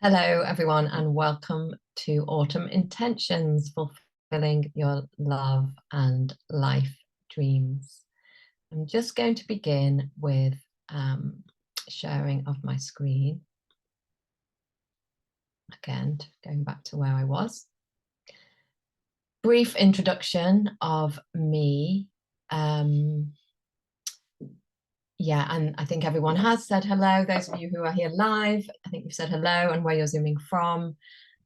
Hello, everyone, and welcome to Autumn Intentions, fulfilling your love and life dreams. I'm just going to begin with sharing of my screen. Again, going back to where I was. Brief introduction of me. Yeah, and I think everyone has said hello. Those of you who are here live, I think you've said hello and where you're zooming from.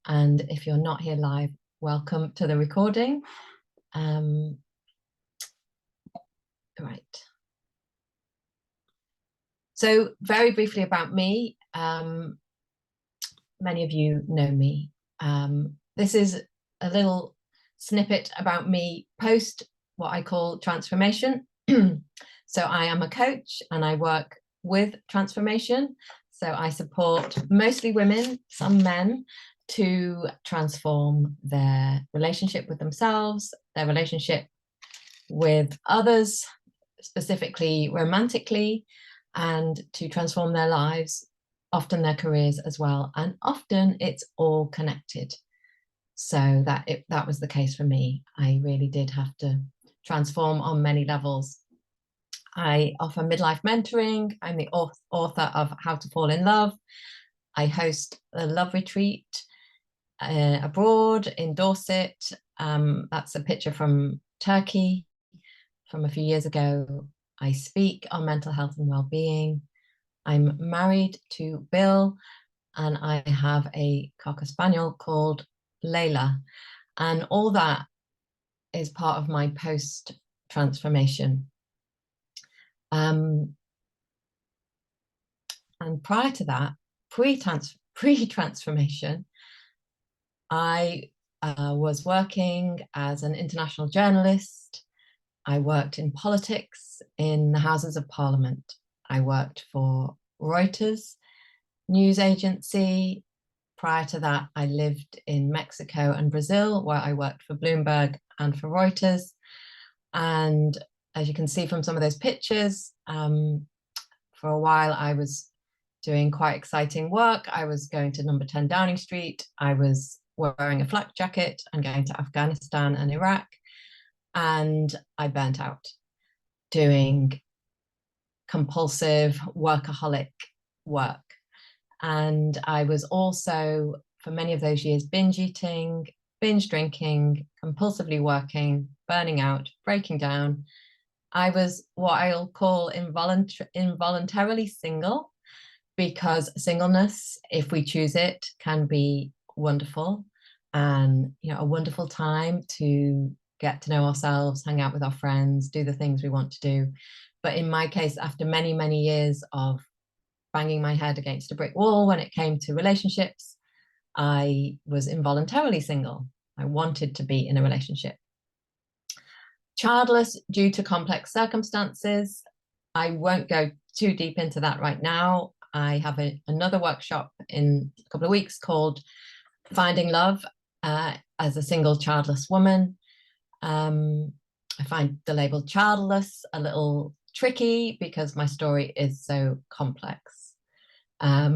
And if you're not here live, welcome to the recording. Right. So very briefly about me. Many of you know me. This is a little snippet about me post what I call transformation. So I am a coach and I work with transformation. So I support mostly women, some men, to transform their relationship with themselves, their relationship with others, specifically romantically, and to transform their lives, often their careers as well. And often it's all connected. So that was the case for me. I really did have to transform on many levels. I offer midlife mentoring. I'm the author of How to Fall in Love. I host a love retreat abroad in Dorset. That's a picture from Turkey from a few years ago. I speak on mental health and well-being. I'm married to Bill, and I have a Cocker Spaniel called Layla. And all that is part of my post-transformation. And prior to that, pre-transformation, I was working as an international journalist. I worked in politics in the Houses of Parliament. I worked for Reuters news agency. Prior to that, I lived in Mexico and Brazil, where I worked for Bloomberg and for Reuters. And as you can see from some of those pictures, for a while I was doing quite exciting work. I was going to number 10 Downing Street. I was wearing a flak jacket and going to Afghanistan and Iraq. And I burnt out doing compulsive workaholic work. And I was also, for many of those years, binge eating, binge drinking, compulsively working, burning out, breaking down. I was what I'll call involuntarily single, because singleness, if we choose it, can be wonderful and a wonderful time to get to know ourselves, hang out with our friends, do the things we want to do. But in my case, after many, many years of banging my head against a brick wall when it came to relationships, I was involuntarily single. I wanted to be in a relationship. Childless due to complex circumstances. I won't go too deep into that right now. I have another workshop in a couple of weeks called Finding Love as a Single Childless Woman. I find the label childless a little tricky because my story is so complex. A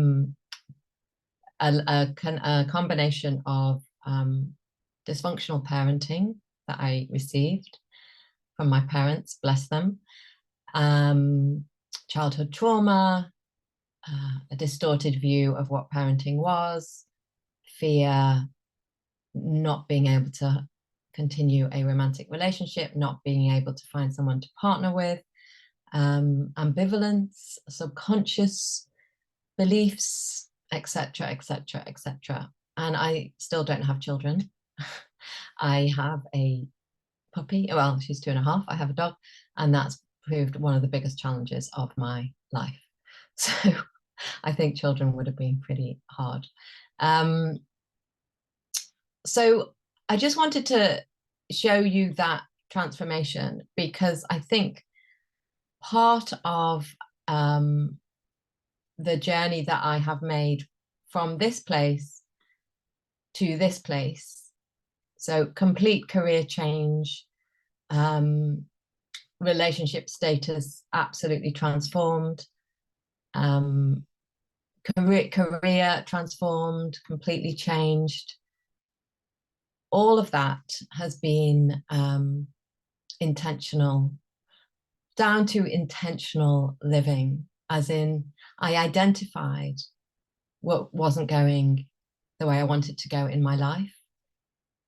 combination of dysfunctional parenting that I received from my parents, bless them, childhood trauma, a distorted view of what parenting was, fear, not being able to continue a romantic relationship, not being able to find someone to partner with, ambivalence, subconscious beliefs, etc., etc., etc. And I still don't have children. I have a puppy. Well, she's 2.5. I have a dog, and that's proved one of the biggest challenges of my life. So I think children would have been pretty hard. So I just wanted to show you that transformation, because I think part of the journey that I have made from this place to this place, so complete career change, relationship status absolutely transformed, career transformed, completely changed. All of that has been intentional, down to intentional living, as in I identified what wasn't going the way I wanted to go in my life.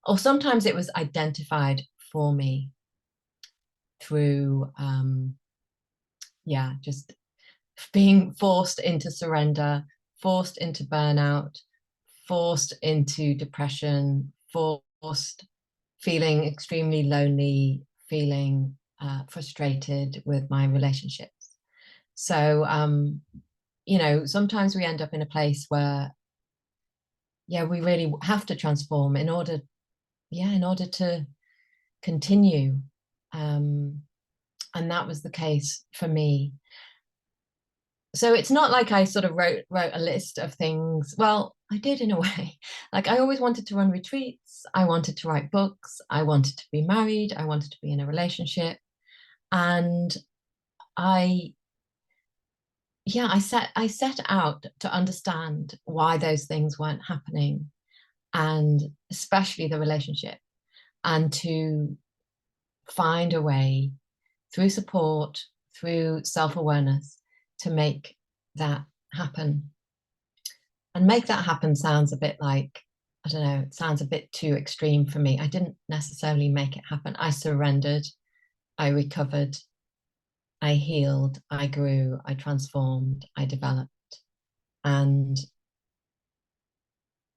Or sometimes it was identified for me through, just being forced into surrender, forced into burnout, forced into depression, forced feeling extremely lonely, feeling frustrated with my relationships. So, sometimes we end up in a place where, we really have to transform in order to continue. And that was the case for me. So it's not like I sort of wrote a list of things. Well, I did in a way. Like I always wanted to run retreats. I wanted to write books. I wanted to be married. I wanted to be in a relationship. And I I set out to understand why those things weren't happening, and especially the relationship, and to find a way through support, through self-awareness, to make that happen. And make that happen sounds a bit like, I don't know, it sounds a bit too extreme for me. I didn't necessarily make it happen. I surrendered, I recovered, I healed, I grew, I transformed, I developed. And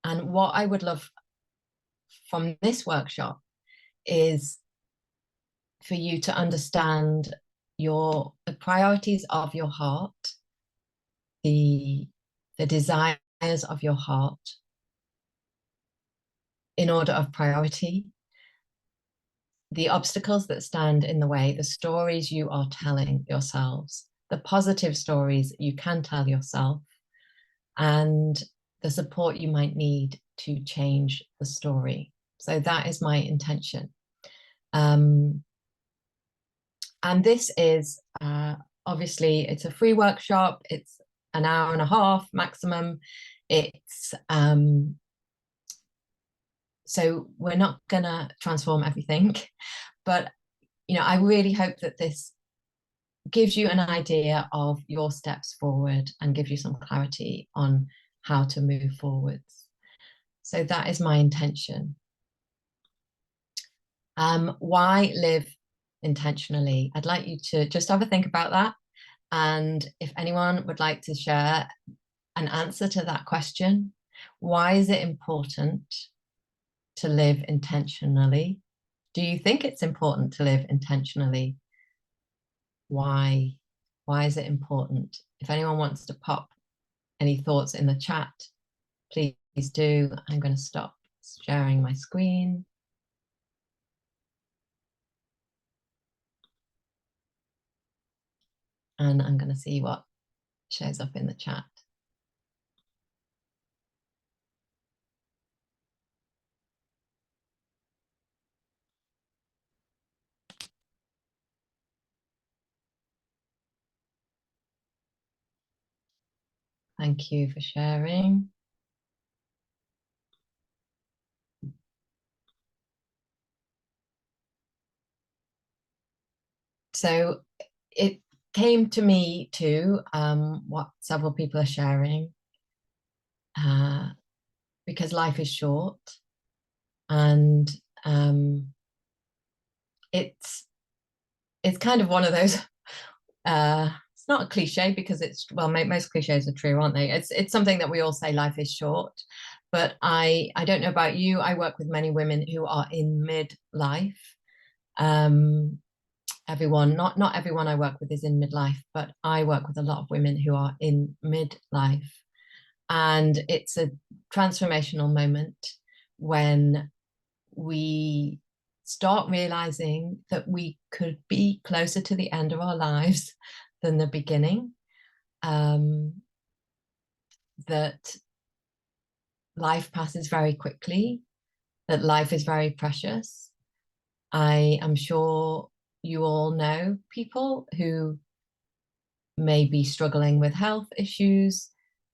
what I would love from this workshop is for you to understand the priorities of your heart, the desires of your heart in order of priority, the obstacles that stand in the way, the stories you are telling yourselves, the positive stories you can tell yourself, and the support you might need to change the story. So that is my intention. And this is obviously, it's a free workshop. It's an hour and a half maximum. It's so we're not gonna transform everything, but I really hope that this gives you an idea of your steps forward and gives you some clarity on how to move forwards. So that is my intention. Why live intentionally? I'd like you to just have a think about that. And if anyone would like to share an answer to that question, why is it important to live intentionally? Do you think it's important to live intentionally? Why? Why is it important? If anyone wants to pop any thoughts in the chat, please do. I'm going to stop sharing my screen. And I'm going to see what shows up in the chat. Thank you for sharing. So it came to me too, what several people are sharing, because life is short, and it's kind of one of those. It's not a cliche because most cliches are true, aren't they? It's something that we all say, life is short. But I don't know about you. I work with many women who are in midlife. Not everyone I work with is in midlife, but I work with a lot of women who are in midlife. And it's a transformational moment when we start realizing that we could be closer to the end of our lives than the beginning. That life passes very quickly, that life is very precious. I am sure you all know people who may be struggling with health issues,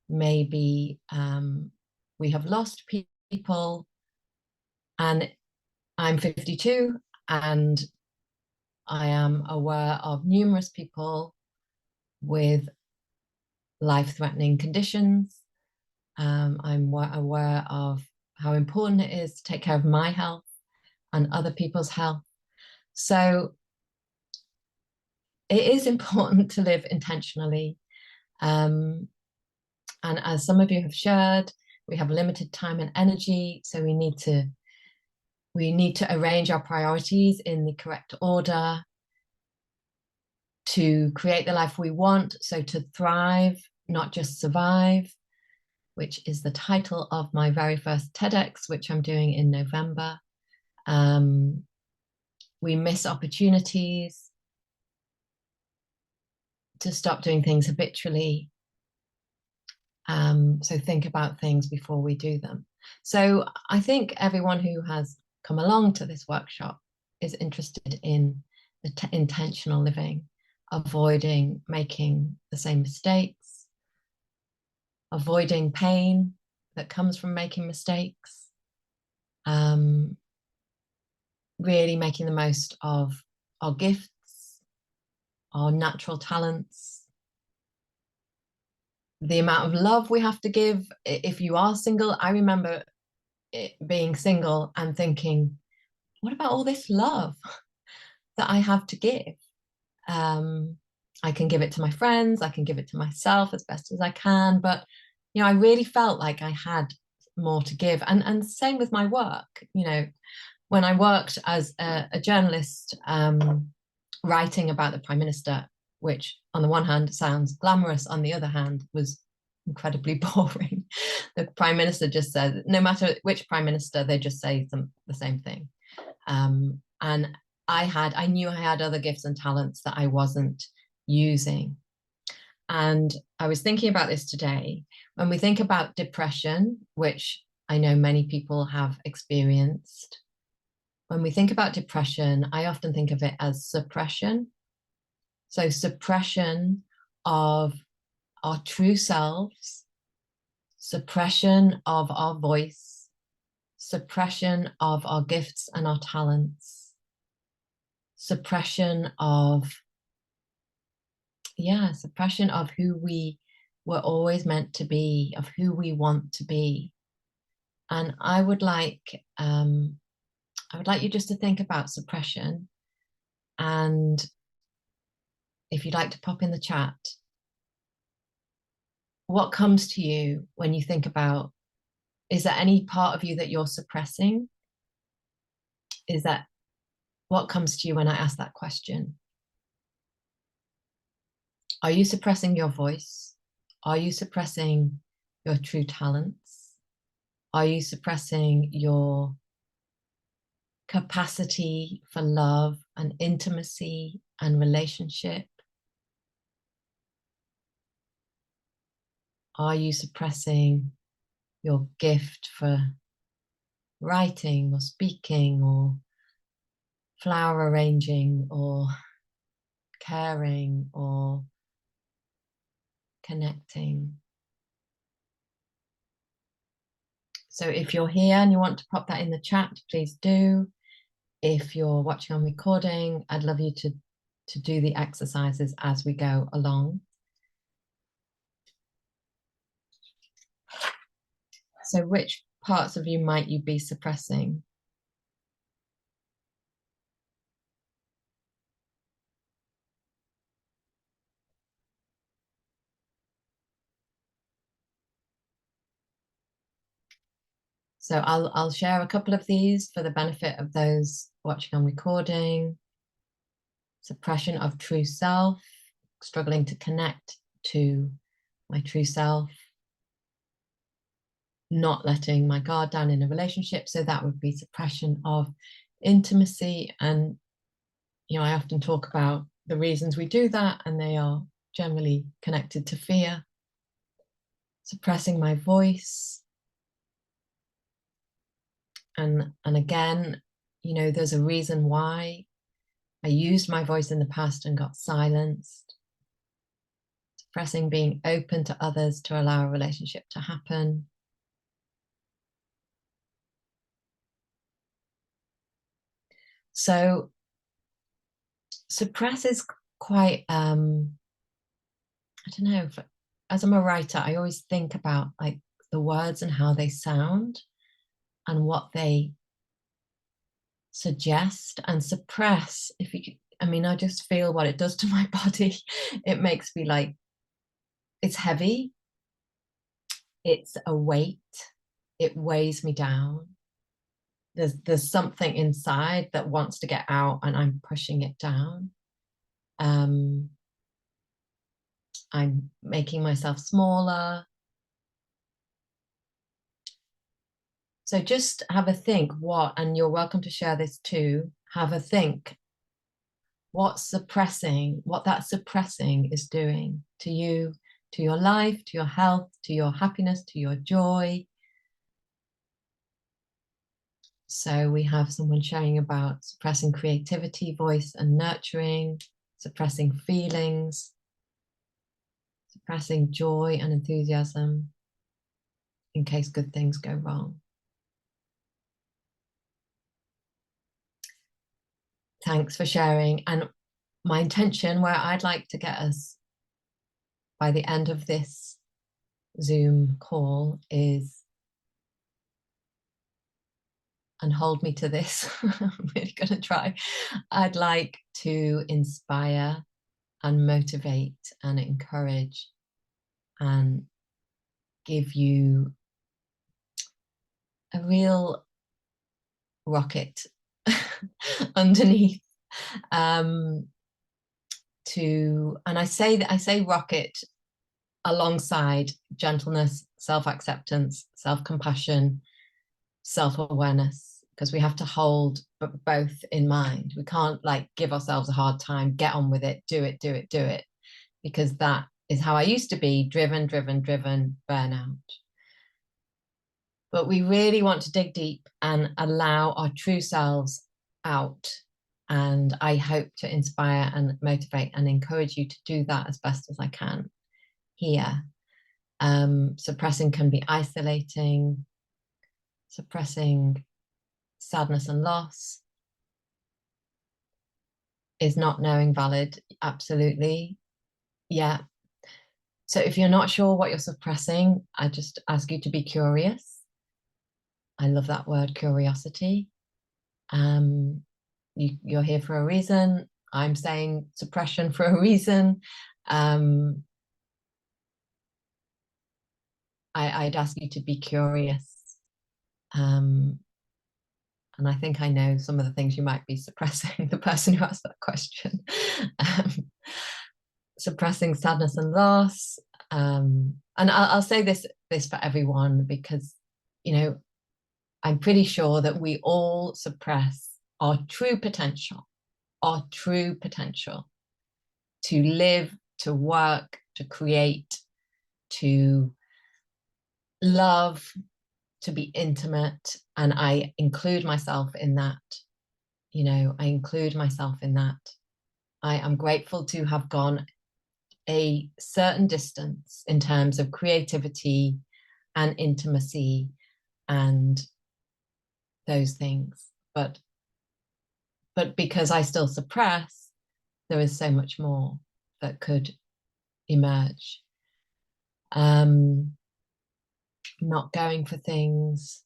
maybe we have lost people, and I'm 52 and I am aware of numerous people with life-threatening conditions. I'm aware of how important it is to take care of my health and other people's health. So it is important to live intentionally. And as some of you have shared, we have limited time and energy, so we need to arrange our priorities in the correct order to create the life we want. So to thrive, not just survive, which is the title of my very first TEDx, which I'm doing in November. We miss opportunities to stop doing things habitually. So think about things before we do them. So I think everyone who has come along to this workshop is interested in the intentional living, avoiding making the same mistakes, avoiding pain that comes from making mistakes, really making the most of our gifts, our natural talents, the amount of love we have to give. If you are single, I remember being single and thinking, what about all this love that I have to give? I can give it to my friends, I can give it to myself as best as I can, but I really felt like I had more to give. And same with my work. When I worked as a journalist, writing about the Prime Minister, which on the one hand sounds glamorous, on the other hand was incredibly boring. The Prime Minister just said, no matter which Prime Minister, they just say the same thing. And I knew I had other gifts and talents that I wasn't using. And I was thinking about this today. When we think about depression, which I know many people have experienced, when we think about depression, I often think of it as suppression. So suppression of our true selves, suppression of our voice, suppression of our gifts and our talents, suppression of who we were always meant to be, of who we want to be. And I would like you just to think about suppression, and if you'd like to pop in the chat, what comes to you when you think about, is there any part of you that you're suppressing? Is that what comes to you when I ask that question? Are you suppressing your voice? Are you suppressing your true talents? Are you suppressing your capacity for love and intimacy and relationship? Are you suppressing your gift for writing or speaking or flower arranging or caring or connecting? So if you're here and you want to pop that in the chat, please do. If you're watching on recording, I'd love you to do the exercises as we go along. So which parts of you might you be suppressing? So I'll share a couple of these for the benefit of those watching on recording. Suppression of true self, struggling to connect to my true self, not letting my guard down in a relationship. So that would be suppression of intimacy. And, I often talk about the reasons we do that, and they are generally connected to fear. Suppressing my voice. And again, there's a reason why I used my voice in the past and got silenced. suppressing being open to others to allow a relationship to happen. So suppress is quite, I don't know, as I'm a writer, I always think about like the words and how they sound and what they suggest. And suppress, if you could, I mean, I just feel what it does to my body. It makes me like, it's heavy, it's a weight, it weighs me down. There's something inside that wants to get out and I'm pushing it down. I'm making myself smaller. So just have a think and you're welcome to share this too, have a think what that suppressing is doing to you, to your life, to your health, to your happiness, to your joy. So we have someone sharing about suppressing creativity, voice, and nurturing, suppressing feelings, suppressing joy and enthusiasm in case good things go wrong. Thanks for sharing. And my intention, where I'd like to get us by the end of this Zoom call, is, and hold me to this, I'm really going to try. I'd like to inspire and motivate and encourage and give you a real rocket underneath, and I say rocket alongside gentleness, self-acceptance, self-compassion, self-awareness, because we have to hold both in mind. We can't like give ourselves a hard time, get on with it, do it, because that is how I used to be, driven, burnout. But we really want to dig deep and allow our true selves out. And I hope to inspire and motivate and encourage you to do that as best as I can here. Suppressing can be isolating, suppressing sadness and loss is not knowing valid, absolutely. Yeah. So if you're not sure what you're suppressing, I just ask you to be curious. I love that word, curiosity. You're here for a reason. I'm saying suppression for a reason. I'd ask you to be curious. And I think I know some of the things you might be suppressing, the person who asked that question. Suppressing sadness and loss. And I'll say this for everyone, because, you know, I'm pretty sure that we all suppress our true potential to live, to work, to create, to love, to be intimate. And I include myself in that. You know, I include myself in that. I am grateful to have gone a certain distance in terms of creativity and intimacy and those things. But because I still suppress, there is so much more that could emerge. Not going for things,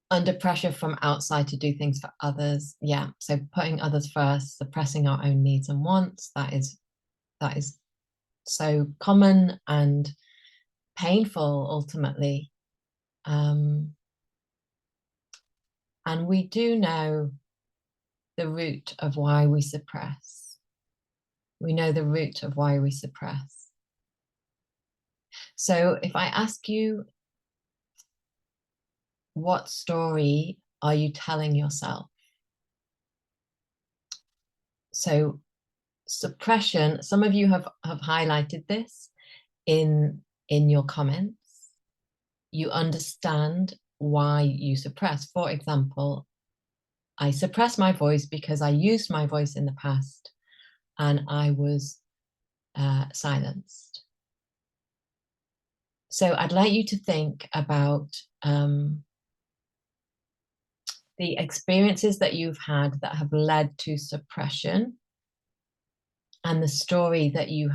under pressure from outside to do things for others. Yeah, so putting others first, suppressing our own needs and wants, that is so common and painful ultimately. And we do know the root of why we suppress. We know the root of why we suppress. So if I ask you, what story are you telling yourself? So suppression, some of you have highlighted this in your comments. You understand why you suppress. For example, I suppress my voice because I used my voice in the past and I was silenced. So I'd like you to think about the experiences that you've had that have led to suppression, and the story that you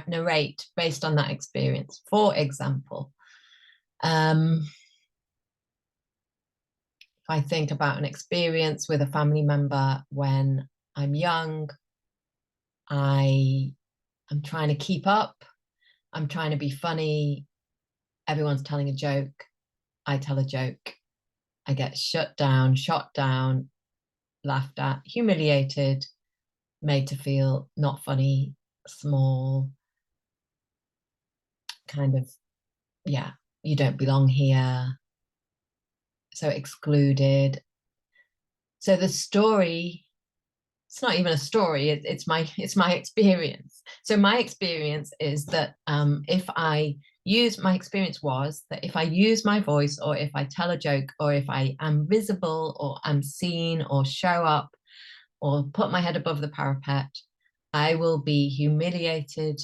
narrate based on that experience. For example, if I think about an experience with a family member when I'm young, I'm trying to keep up, I'm trying to be funny, everyone's telling a joke, I tell a joke, I get shut down, shot down, laughed at, humiliated, made to feel not funny, small, kind of, yeah, you don't belong here, so excluded. So the story, it's not even a story, it's my experience. So my experience is that if I use, my experience was that if I use my voice, or if I tell a joke, or if I am visible, or I'm seen, or show up, or put my head above the parapet, I will be humiliated,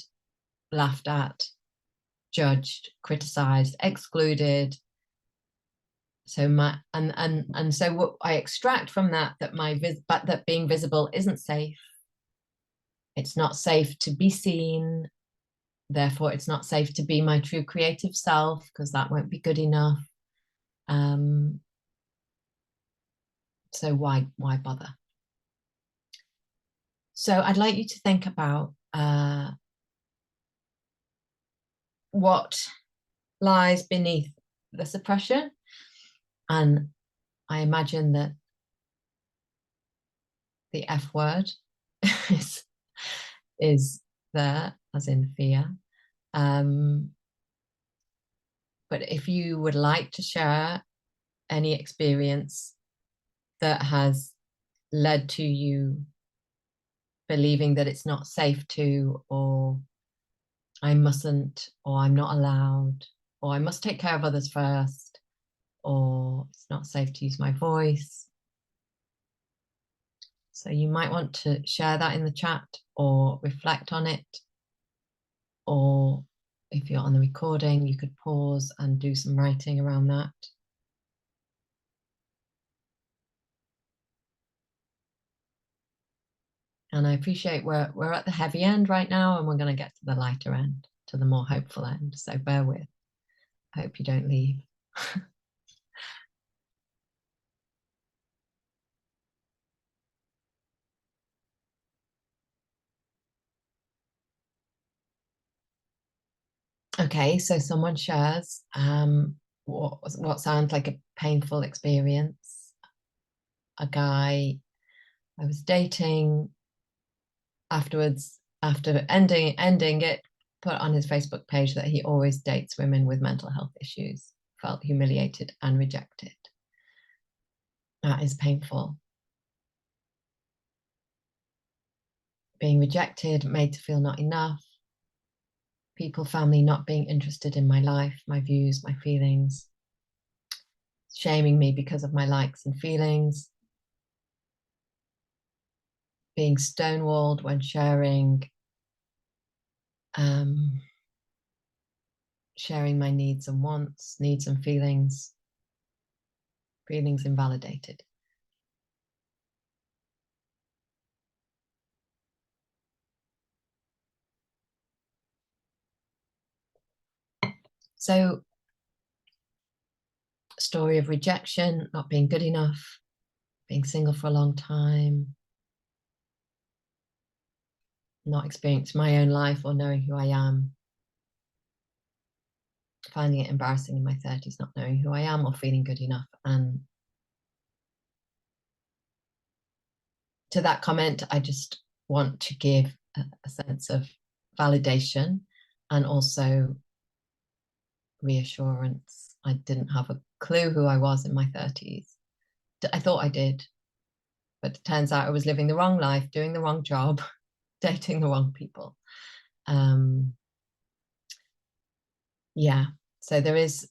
laughed at, judged, criticized, excluded. So so what I extract from that, that being visible isn't safe. It's not safe to be seen. Therefore, it's not safe to be my true creative self, because that won't be good enough. So why bother? So I'd like you to think about what lies beneath the suppression. And I imagine that the F word is there, as in fear. But if you would like to share any experience that has led to you believing that it's not safe to, or I mustn't, or I'm not allowed, or I must take care of others first, or it's not safe to use my voice. So you might want to share that in the chat, or reflect on it, or if you're on the recording, you could pause and do some writing around that. And I appreciate we're at the heavy end right now, and we're going to get to the lighter end, to the more hopeful end. So bear with. I hope you don't leave. Okay, so someone shares what sounds like a painful experience. A guy I was dating, afterwards, after ending it, put on his Facebook page that he always dates women with mental health issues, felt humiliated and rejected. That is painful. Being rejected, made to feel not enough, people, family not being interested in my life, my views, my feelings, shaming me because of my likes and feelings, being stonewalled when sharing sharing my needs and wants, needs and feelings invalidated. So, story of rejection, not being good enough, being single for a long time, not experiencing my own life or knowing who I am, finding it embarrassing in my 30s, not knowing who I am or feeling good enough. And to that comment, I just want to give a sense of validation and also reassurance. I didn't have a clue who I was in my 30s. I thought I did, but it turns out I was living the wrong life, doing the wrong job, dating the wrong people. Yeah, so there is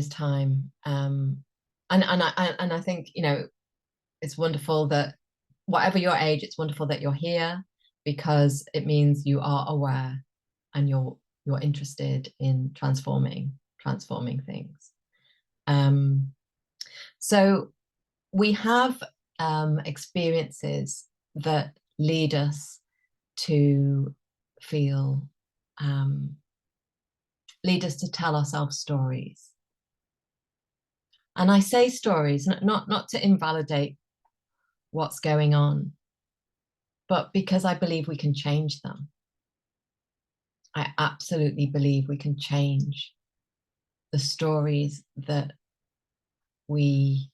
time, and I think, you know, it's wonderful that whatever your age, it's wonderful that you're here, because it means you are aware and you're interested in transforming things. So we have experiences that lead us to feel, lead us to tell ourselves stories. And I say stories not to invalidate what's going on, but because I believe we can change them. I absolutely believe we can change the stories that we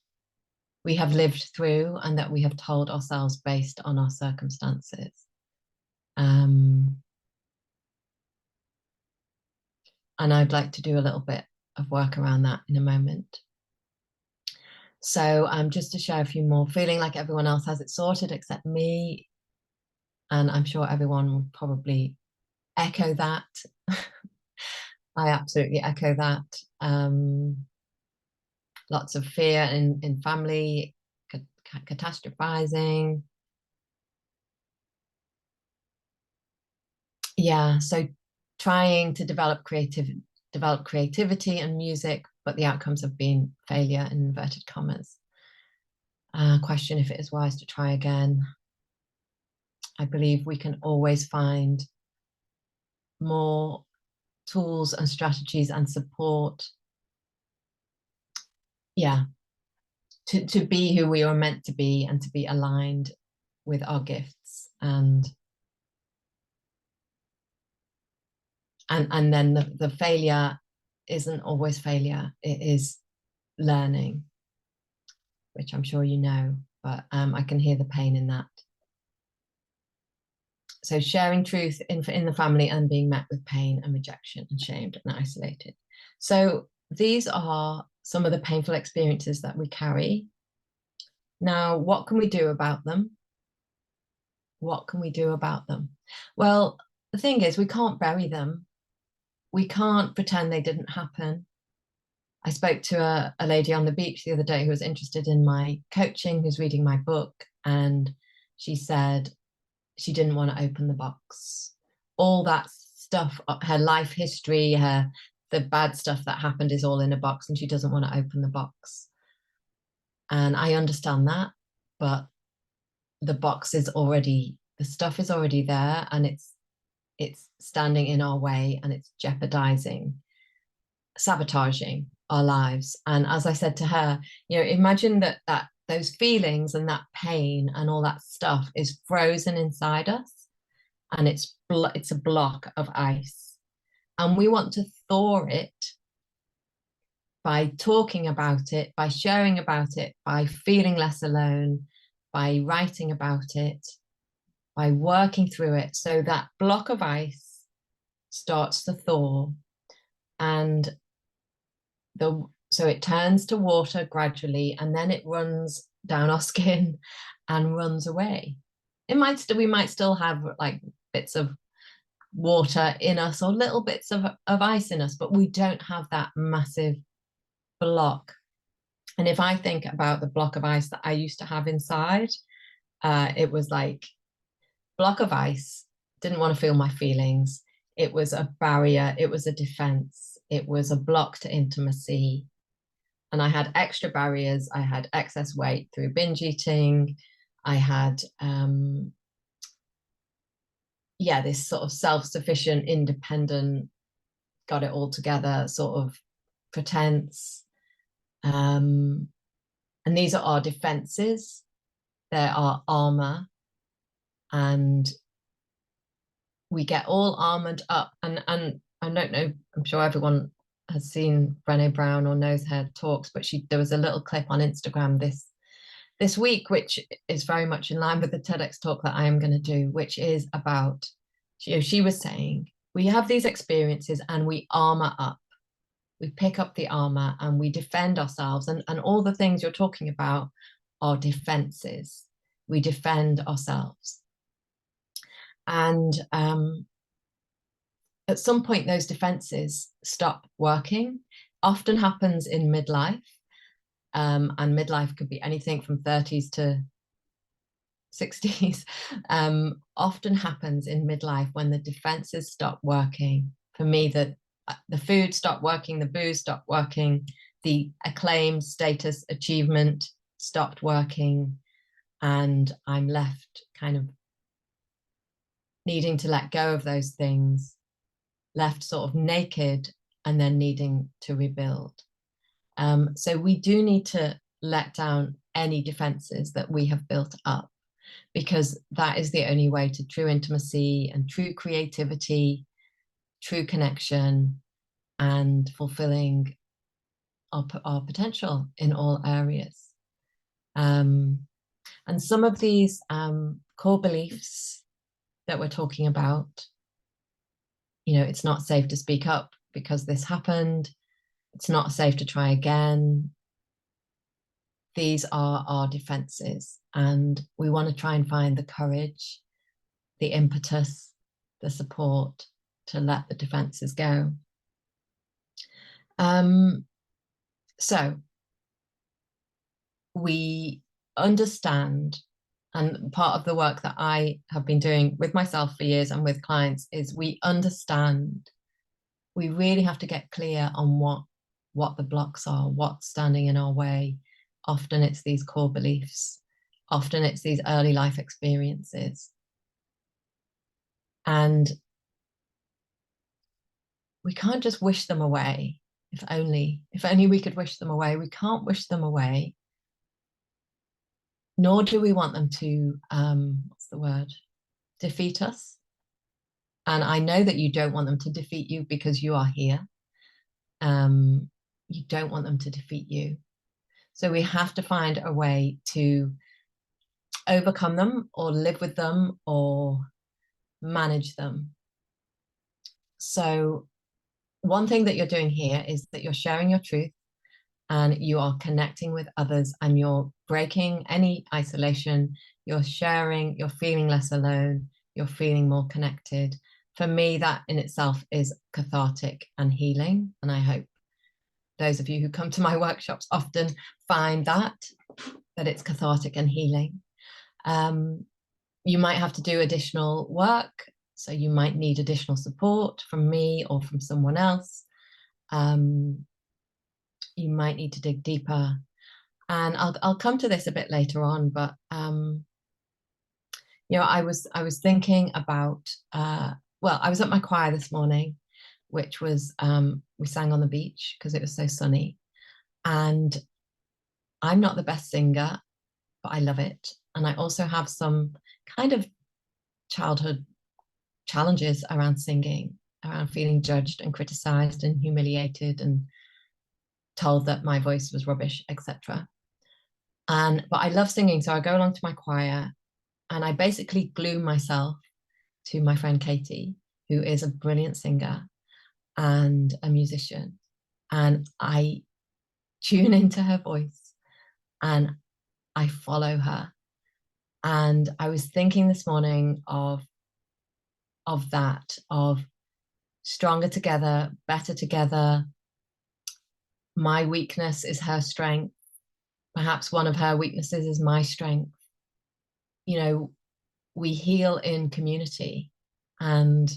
have lived through and that we have told ourselves based on our circumstances. And I'd like to do a little bit of work around that in a moment. So just to share a few more, feeling like everyone else has it sorted except me. And I'm sure everyone will probably echo that. I absolutely echo that. Lots of fear in family, catastrophizing. Yeah, so trying to develop creativity and music, but the outcomes have been failure in inverted commas. Question if it is wise to try again. I believe we can always find more tools and strategies and support, yeah, to be who we are meant to be and to be aligned with our gifts. And then the failure isn't always failure, it is learning, which I'm sure you know, but I can hear the pain in that. So sharing truth in the family and being met with pain and rejection and shamed and isolated. So these are some of the painful experiences that we carry. Now, what can we do about them? What can we do about them? Well, the thing is, we can't bury them. We can't pretend they didn't happen. I spoke to a lady on the beach the other day who was interested in my coaching, who's reading my book, and she said she didn't want to open the box. All that stuff, her life history, the bad stuff that happened is all in a box, and she doesn't want to open the box. And I understand that, but the box is already, the stuff is already there, and it's standing in our way, and it's jeopardizing, sabotaging our lives. And as I said to her, imagine that those feelings and that pain and all that stuff is frozen inside us, and it's a block of ice, and we want to thaw it by talking about it, by sharing about it, by feeling less alone, by writing about it, by working through it, so that block of ice starts to thaw, and so it turns to water gradually, and then it runs down our skin and runs away. We might still have like bits of water in us or little bits of ice in us, but we don't have that massive block. And if I think about the block of ice that I used to have inside, it was like block of ice, didn't want to feel my feelings. It was a barrier, it was a defense, it was a block to intimacy. And I had extra barriers. I had excess weight through binge eating. I had this sort of self-sufficient, independent, got it all together sort of pretense. And these are our defenses. They're our armor. And we get all armored up. And I don't know, I'm sure everyone has seen Brené Brown or knows her talks, but there was a little clip on Instagram this week, which is very much in line with the TEDx talk that I am going to do, which is about, she was saying, we have these experiences and we armor up. We pick up the armor and we defend ourselves. And all the things you're talking about are defenses. We defend ourselves. And at some point, those defenses stop working. Often happens in midlife. And midlife could be anything from 30s to 60s, often happens in midlife when the defenses stop working. For me, the food stopped working, the booze stopped working, the acclaim, status, achievement stopped working, and I'm left kind of needing to let go of those things, left sort of naked, and then needing to rebuild. So we do need to let down any defenses that we have built up, because that is the only way to true intimacy and true creativity, true connection, and fulfilling our potential in all areas. And some of these core beliefs that we're talking about, it's not safe to speak up because this happened. It's not safe to try again. These are our defenses, and we want to try and find the courage, the impetus, the support to let the defenses go. So we understand, and part of the work that I have been doing with myself for years and with clients is we understand. We really have to get clear on what the blocks are, what's standing in our way. Often it's these core beliefs. Often it's these early life experiences. And we can't just wish them away. If only we could wish them away. We can't wish them away. Nor do we want them to, defeat us. And I know that you don't want them to defeat you because you are here. You don't want them to defeat you. So we have to find a way to overcome them or live with them or manage them. So one thing that you're doing here is that you're sharing your truth and you are connecting with others and you're breaking any isolation. You're sharing, you're feeling less alone, you're feeling more connected. For me, that in itself is cathartic and healing. And I hope those of you who come to my workshops often find that it's cathartic and healing. You might have to do additional work. So you might need additional support from me or from someone else. You might need to dig deeper. And I'll come to this a bit later on, but I was thinking about, I was at my choir this morning, which was, we sang on the beach because it was so sunny. And I'm not the best singer, but I love it. And I also have some kind of childhood challenges around singing, around feeling judged and criticized and humiliated and told that my voice was rubbish, etc. But I love singing, so I go along to my choir and I basically glue myself to my friend Katie, who is a brilliant singer and a musician. And I tune into her voice and I follow her. And I was thinking this morning of stronger together, better together. My weakness is her strength. Perhaps one of her weaknesses is my strength. We heal in community. And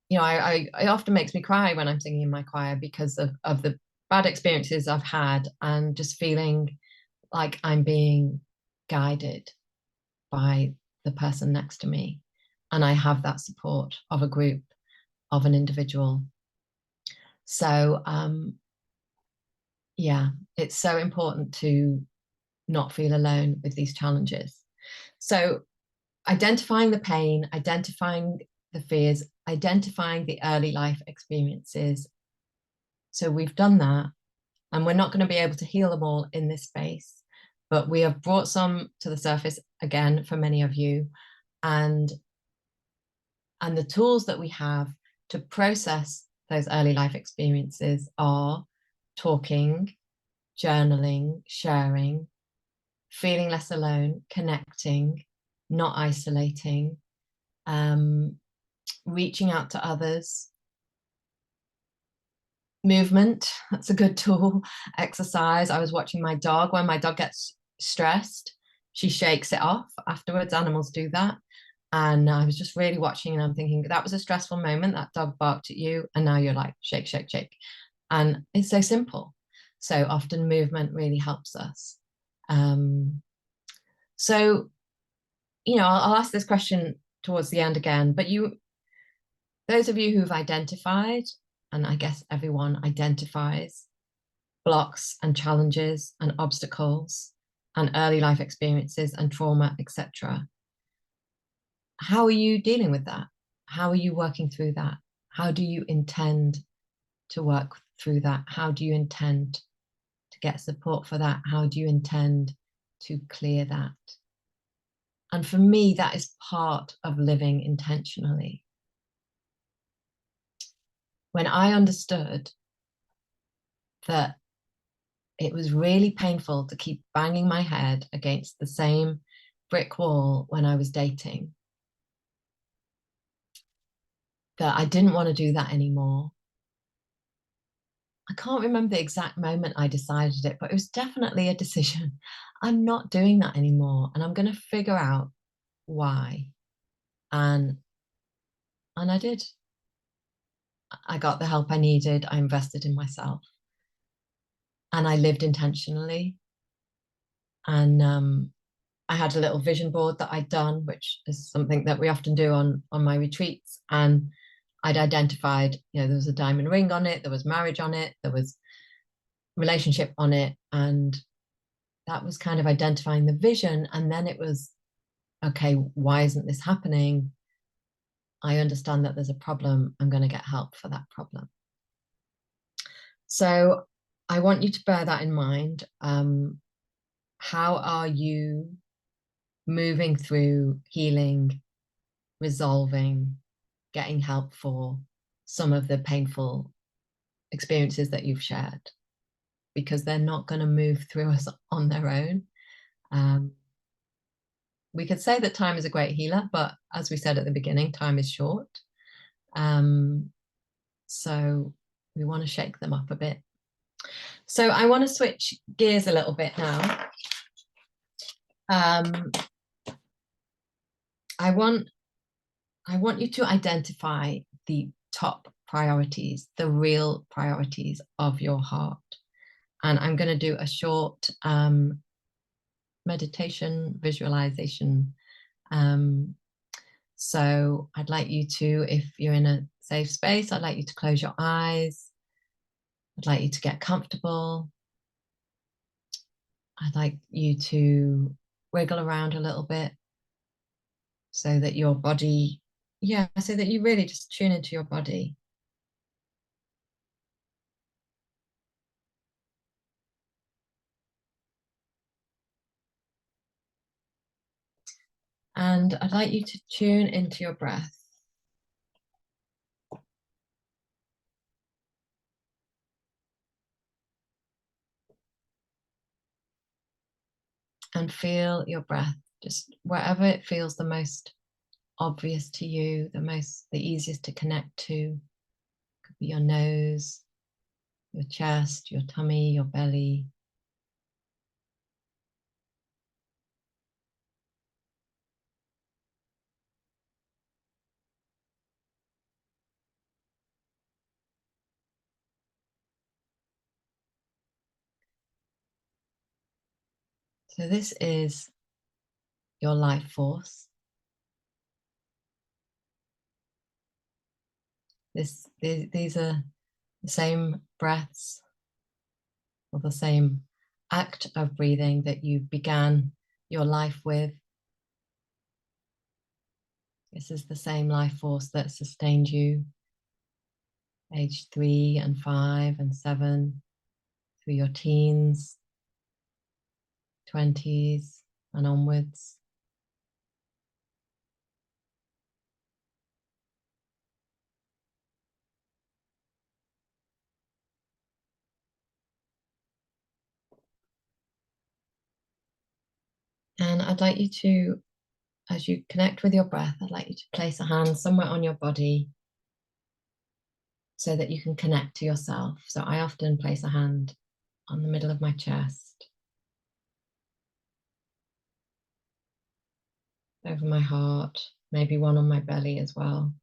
it often makes me cry when I'm singing in my choir because of the bad experiences I've had and just feeling like I'm being guided by the person next to me. And I have that support of a group, of an individual. So, it's so important to not feel alone with these challenges. So identifying the pain, identifying the fears, identifying the early life experiences. So we've done that, and we're not going to be able to heal them all in this space, but we have brought some to the surface again for many of you. And the tools that we have to process those early life experiences are talking, journaling, sharing, feeling less alone, connecting, not isolating, reaching out to others. Movement, that's a good tool. Exercise. I was watching my dog. When my dog gets stressed, she shakes it off afterwards. Animals do that. And I was just really watching and I'm thinking, that was a stressful moment. That dog barked at you. And now you're like, shake, shake, shake. And it's so simple. So often movement really helps us. Um, so, I'll ask this question towards the end again, but those of you who've identified, and I guess everyone identifies blocks and challenges and obstacles and early life experiences and trauma, etc. How are you dealing with that? How are you working through that? How do you intend to work through that? How do you intend to get support for that? How do you intend to clear that? And for me, that is part of living intentionally. When I understood that it was really painful to keep banging my head against the same brick wall when I was dating, that I didn't want to do that anymore. I can't remember the exact moment I decided it, but it was definitely a decision. I'm not doing that anymore, and I'm going to figure out why. And I did. I got the help I needed. I invested in myself, and I lived intentionally. And I had a little vision board that I'd done, which is something that we often do on my retreats. And I'd identified, there was a diamond ring on it, there was marriage on it, there was relationship on it, and that was kind of identifying the vision. And then it was, okay, why isn't this happening? I understand that there's a problem. I'm going to get help for that problem. So I want you to bear that in mind. How are you moving through healing, resolving, getting help for some of the painful experiences that you've shared? Because they're not going to move through us on their own. We could say that time is a great healer, but as we said at the beginning, time is short. So we want to shake them up a bit. So I want to switch gears a little bit now. I want you to identify the top priorities, the real priorities of your heart. And I'm going to do a short meditation, visualization. So I'd like you to, if you're in a safe space, I'd like you to close your eyes. I'd like you to get comfortable. I'd like you to wiggle around a little bit so that your body, so that you really just tune into your body. And I'd like you to tune into your breath. And feel your breath, just wherever it feels the most obvious to you, the easiest to connect to. Could be your nose, your chest, your tummy, your belly. So this is your life force. These are the same breaths or the same act of breathing that you began your life with. This is the same life force that sustained you age 3 and 5 and 7 through your teens, 20s and onwards. And I'd like you to, as you connect with your breath, I'd like you to place a hand somewhere on your body so that you can connect to yourself. So I often place a hand on the middle of my chest. over my heart, maybe one on my belly as well.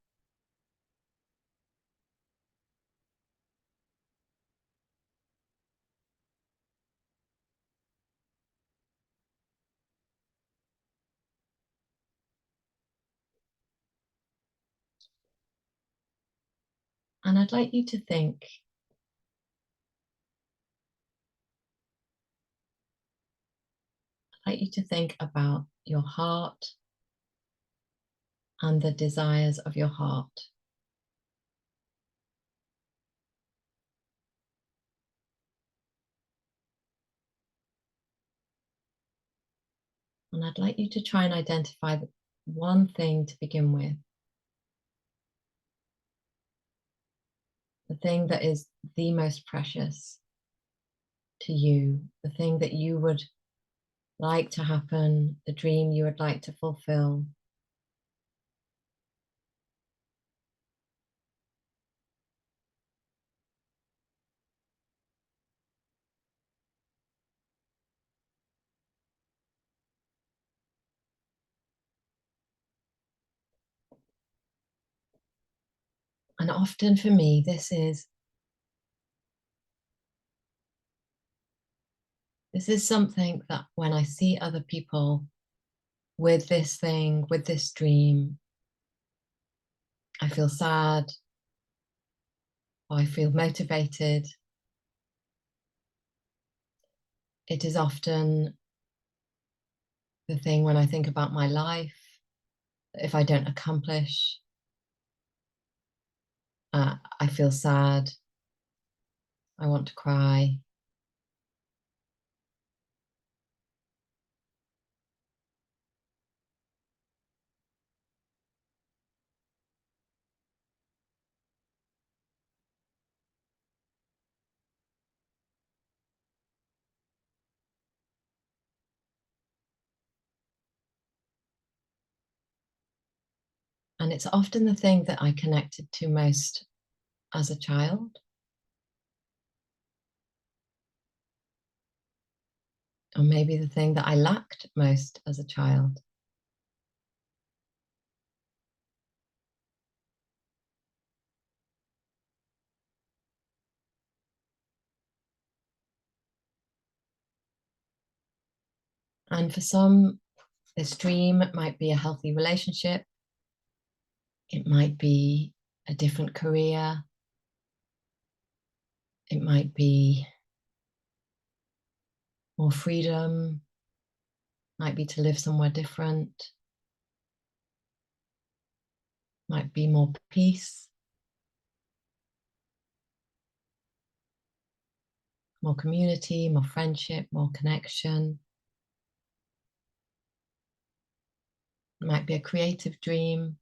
And I'd like you to think, about your heart and the desires of your heart. And I'd like you to try and identify one thing to begin with, the thing that is the most precious to you, the thing that you would like to happen, the dream you would like to fulfill. And often for me, this is something that when I see other people with this thing, with this dream, I feel sad, or I feel motivated. It is often the thing when I think about my life, if I don't accomplish, I feel sad, I want to cry. And it's often the thing that I connected to most as a child, or maybe the thing that I lacked most as a child. And for some, this dream might be a healthy relationship, it might be a different career, it might be more freedom, might be to live somewhere different, might be more peace, more community, more friendship, more connection. It might be a creative dream.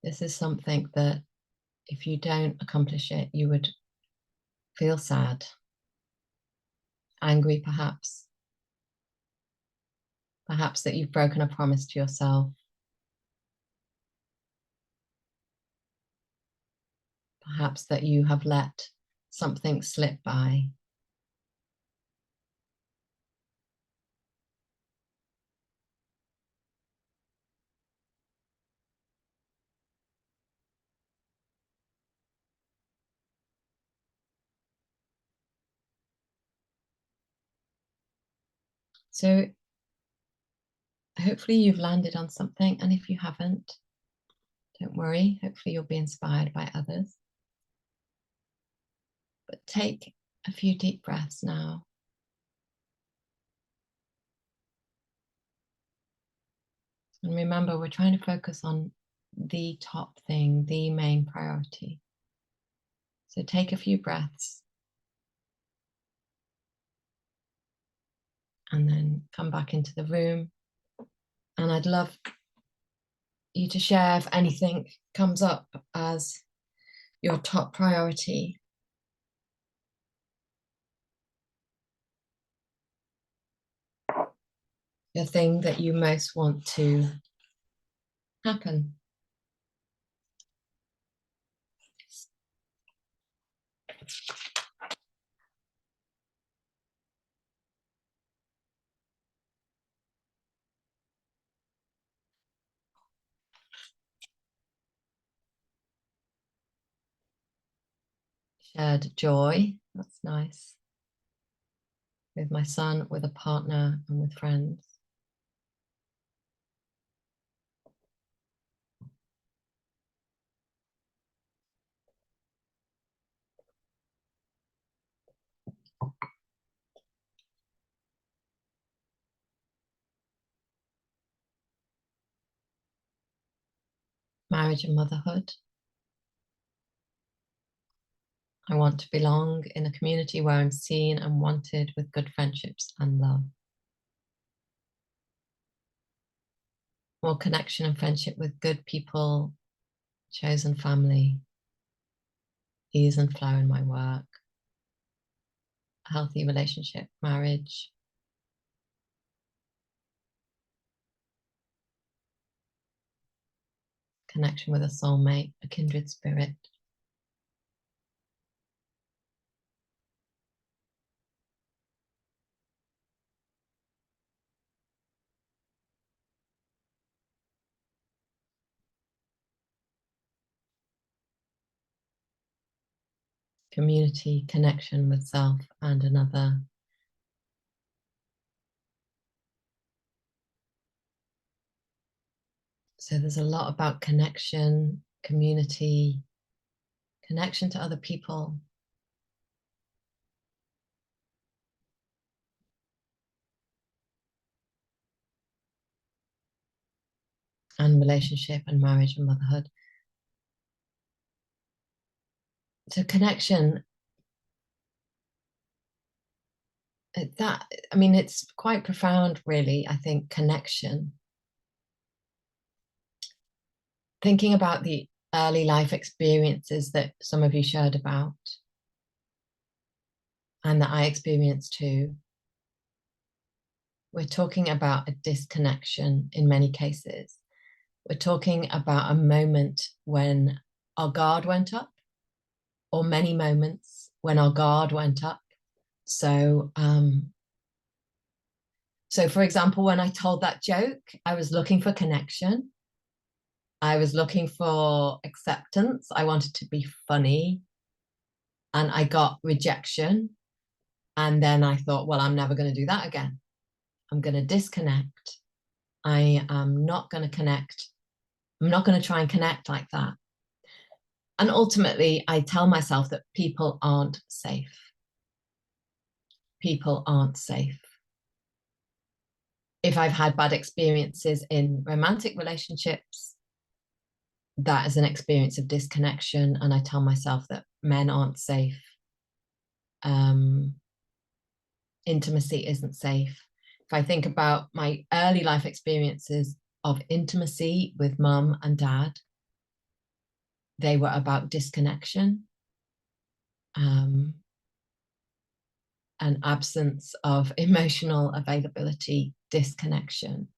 This is something that if you don't accomplish it, you would feel sad, angry perhaps, perhaps that you've broken a promise to yourself, perhaps that you have let something slip by. So hopefully you've landed on something, and if you haven't, don't worry, hopefully you'll be inspired by others. But take a few deep breaths now. And remember, we're trying to focus on the top thing, the main priority. So take a few breaths and then come back into the room. And I'd love you to share if anything comes up as your top priority. The thing that you most want to happen. shared joy. That's nice. With my son, with a partner, and with friends. Marriage and motherhood. I want to belong in a community where I'm seen and wanted, with good friendships and love. More connection and friendship with good people, chosen family, ease and flow in my work, healthy relationship, marriage, connection with a soulmate, a kindred spirit. Community, connection with self and another. So there's a lot about connection, community, connection to other people. And relationship and marriage and motherhood. So connection, that, I mean, it's quite profound, really, I think, connection. Thinking about the early life experiences that some of you shared about and that I experienced too, we're talking about a disconnection in many cases. We're talking about a moment when our guard went up, or many moments when our guard went up. So, for example, when I told that joke, I was looking for connection. I was looking for acceptance. I wanted to be funny. And I got rejection. And then I thought, well, I'm never going to do that again. I'm going to disconnect. I am not going to connect. I'm not going to try and connect like that. And ultimately, I tell myself that people aren't safe. People aren't safe. If I've had bad experiences in romantic relationships, that is an experience of disconnection. And I tell myself that men aren't safe. Intimacy isn't safe. If I think about my early life experiences of intimacy with mum and dad, they were about disconnection, an absence of emotional availability, disconnection.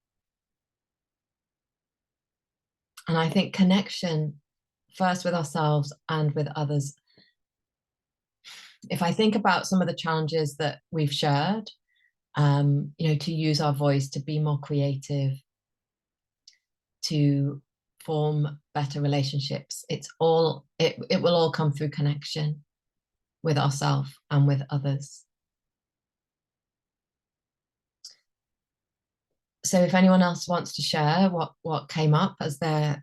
And I think connection, first with ourselves and with others. If I think about some of the challenges that we've shared, to use our voice, to be more creative, to form better relationships, it will all come through connection with ourselves and with others. So if anyone else wants to share what came up as the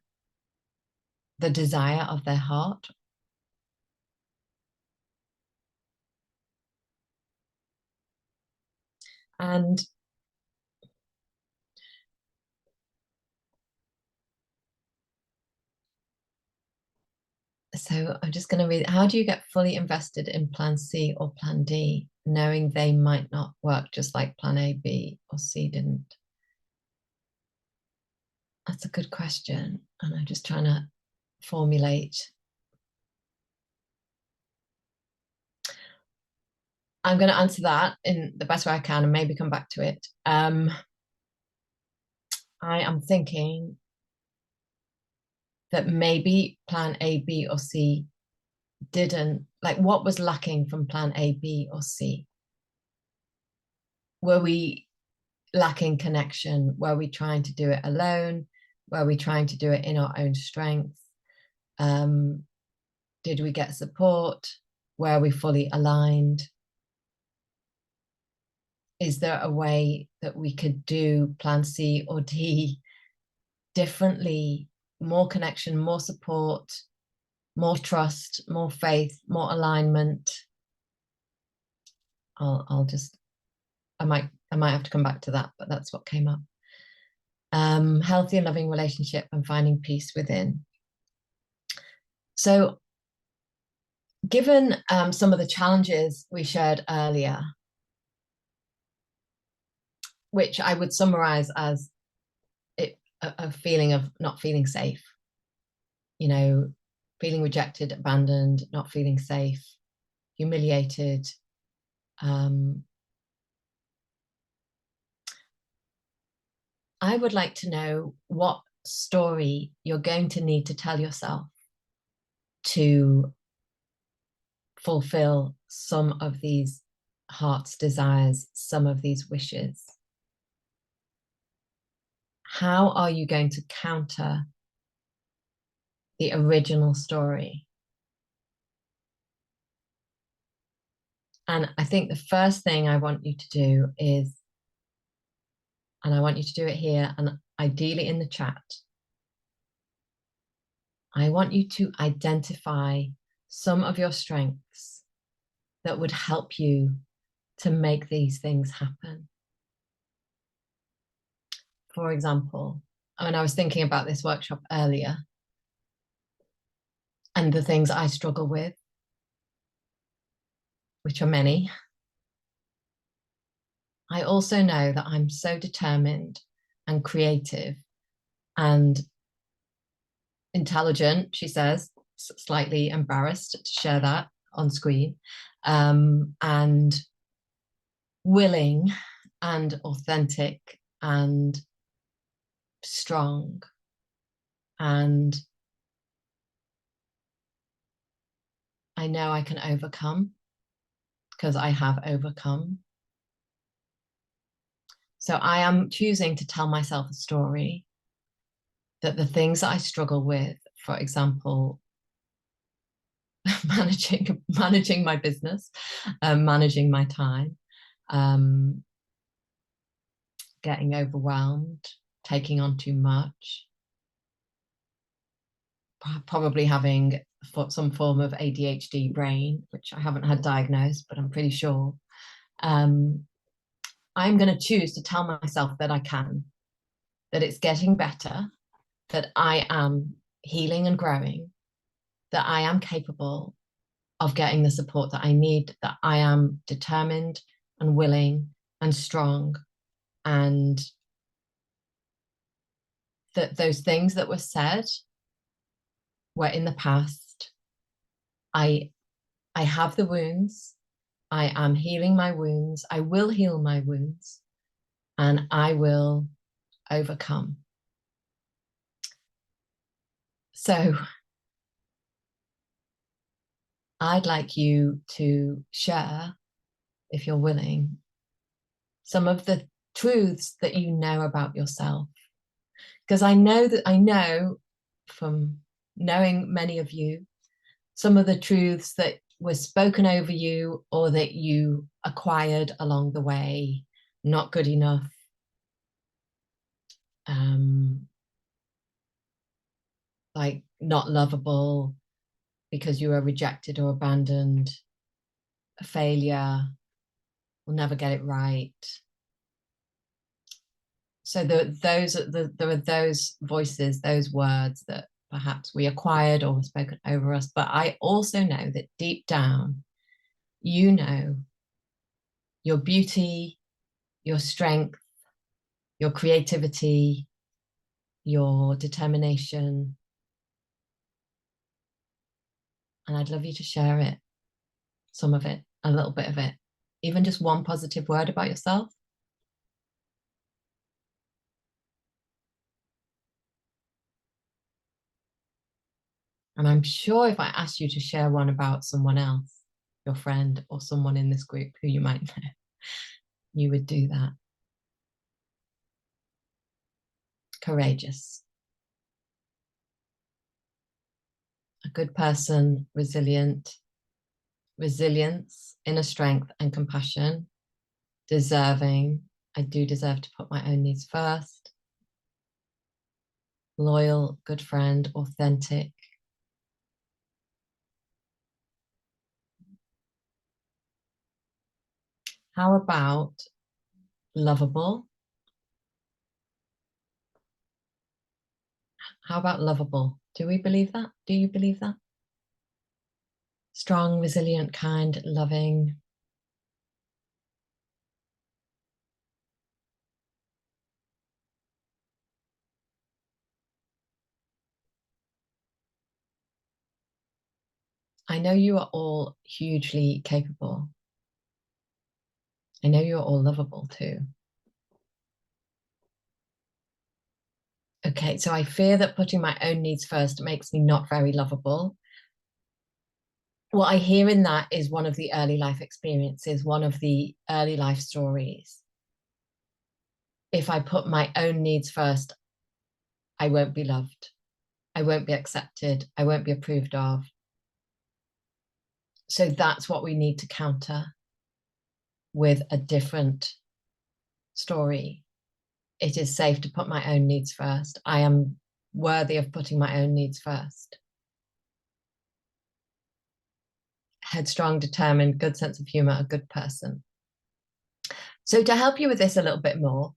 desire of their heart. And so I'm just going to read, how do you get fully invested in plan C or plan D, knowing they might not work just like plan A, B, or C didn't? That's a good question. And I'm just trying to formulate. I'm going to answer that in the best way I can and maybe come back to it. I am thinking that maybe plan A, B, or C didn't, like, what was lacking from plan A, B, or C? Were we lacking connection? Were we trying to do it alone? Were we trying to do it in our own strength? Did we get support? where we fully aligned? Is there a way that we could do plan C or D differently? More connection, more support, more trust, more faith, more alignment. I'll just, I might have to come back to that, but that's what came up. Healthy and loving relationship and finding peace within. So given some of the challenges we shared earlier, which I would summarize as a feeling of not feeling safe, feeling rejected, abandoned, not feeling safe, humiliated. I would like to know what story you're going to need to tell yourself to fulfill some of these heart's desires, some of these wishes. How are you going to counter the original story? And I think the first thing I want you to do is, and I want you to do it here and ideally in the chat, I want you to identify some of your strengths that would help you to make these things happen. For example, when I was thinking about this workshop earlier and the things I struggle with, which are many, I also know that I'm so determined and creative and intelligent, she says, slightly embarrassed to share that on screen, and willing and authentic and strong, and I know I can overcome because I have overcome. So I am choosing to tell myself a story that the things that I struggle with, for example, managing my business, managing my time, getting overwhelmed, taking on too much, probably having some form of ADHD brain, which I haven't had diagnosed, but I'm pretty sure. I'm going to choose to tell myself that I can, that it's getting better, that I am healing and growing, that I am capable of getting the support that I need, that I am determined and willing and strong, and that those things that were said were in the past. I have the wounds. I am healing my wounds. I will heal my wounds, and I will overcome. So I'd like you to share, if you're willing, some of the truths that you know about yourself. Because I know from knowing many of you, some of the truths that were spoken over you or that you acquired along the way, not good enough, like not lovable because you were rejected or abandoned, a failure, will never get it right. So there are those voices, those words that perhaps we acquired or were spoken over us. But I also know that deep down, you know your beauty, your strength, your creativity, your determination. And I'd love you to share it, some of it, a little bit of it, even just one positive word about yourself. And I'm sure if I asked you to share one about someone else, your friend or someone in this group who you might know, you would do that. Courageous. A good person, resilient, resilience, inner strength, and compassion. Deserving, I do deserve to put my own needs first. Loyal, good friend, authentic. How about lovable? How about lovable? Do we believe that? Do you believe that? Strong, resilient, kind, loving. I know you are all hugely capable. I know you're all lovable too. Okay, so I fear that putting my own needs first makes me not very lovable. What I hear in that is one of the early life experiences, one of the early life stories. If I put my own needs first, I won't be loved. I won't be accepted. I won't be approved of. So that's what we need to counter with a different story. It is safe to put my own needs first. I am worthy of putting my own needs first. Headstrong, determined, good sense of humor, a good person. So to help you with this a little bit more,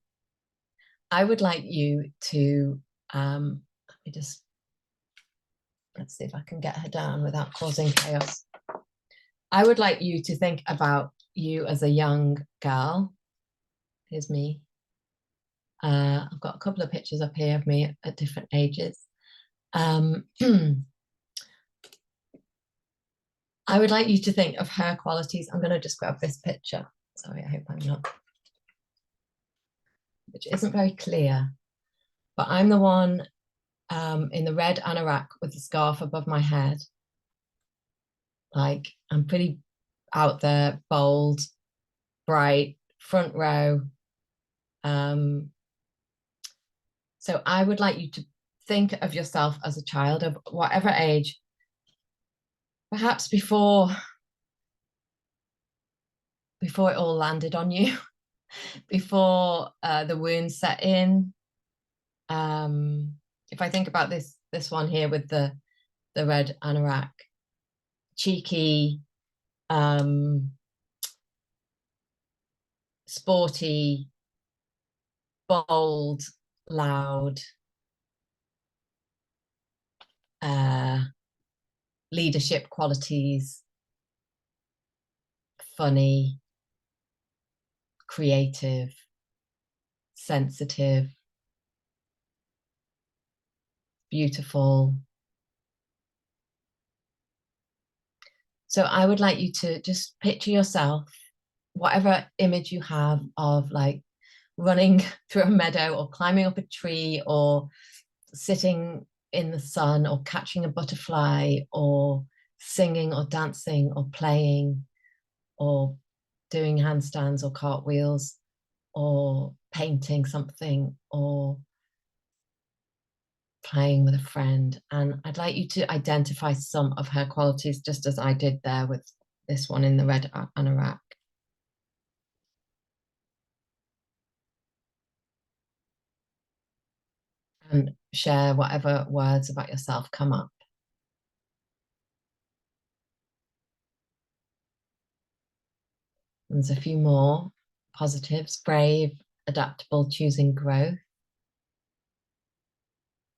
I would like you to, let me just, let's see if I can get her down without causing chaos. I would like you to think about you as a young girl. Here's me. I've got a couple of pictures up here of me at different ages. I would like you to think of her qualities. I'm going to just grab this picture. Sorry, I hope I'm not, which isn't very clear. But I'm the one in the red anorak with the scarf above my head. Like, I'm pretty out there, bold, bright, front row. So I would like you to think of yourself as a child of whatever age, perhaps before it all landed on you, before the wounds set in. If I think about this one here with the red anorak, cheeky, sporty, bold, loud, leadership qualities, funny, creative, sensitive, beautiful. So I would like you to just picture yourself, whatever image you have of like running through a meadow or climbing up a tree or sitting in the sun or catching a butterfly or singing or dancing or playing or doing handstands or cartwheels or painting something or playing with a friend. And I'd like you to identify some of her qualities, just as I did there with this one in the red anorak. And share whatever words about yourself come up. There's a few more positives: brave, adaptable, choosing growth,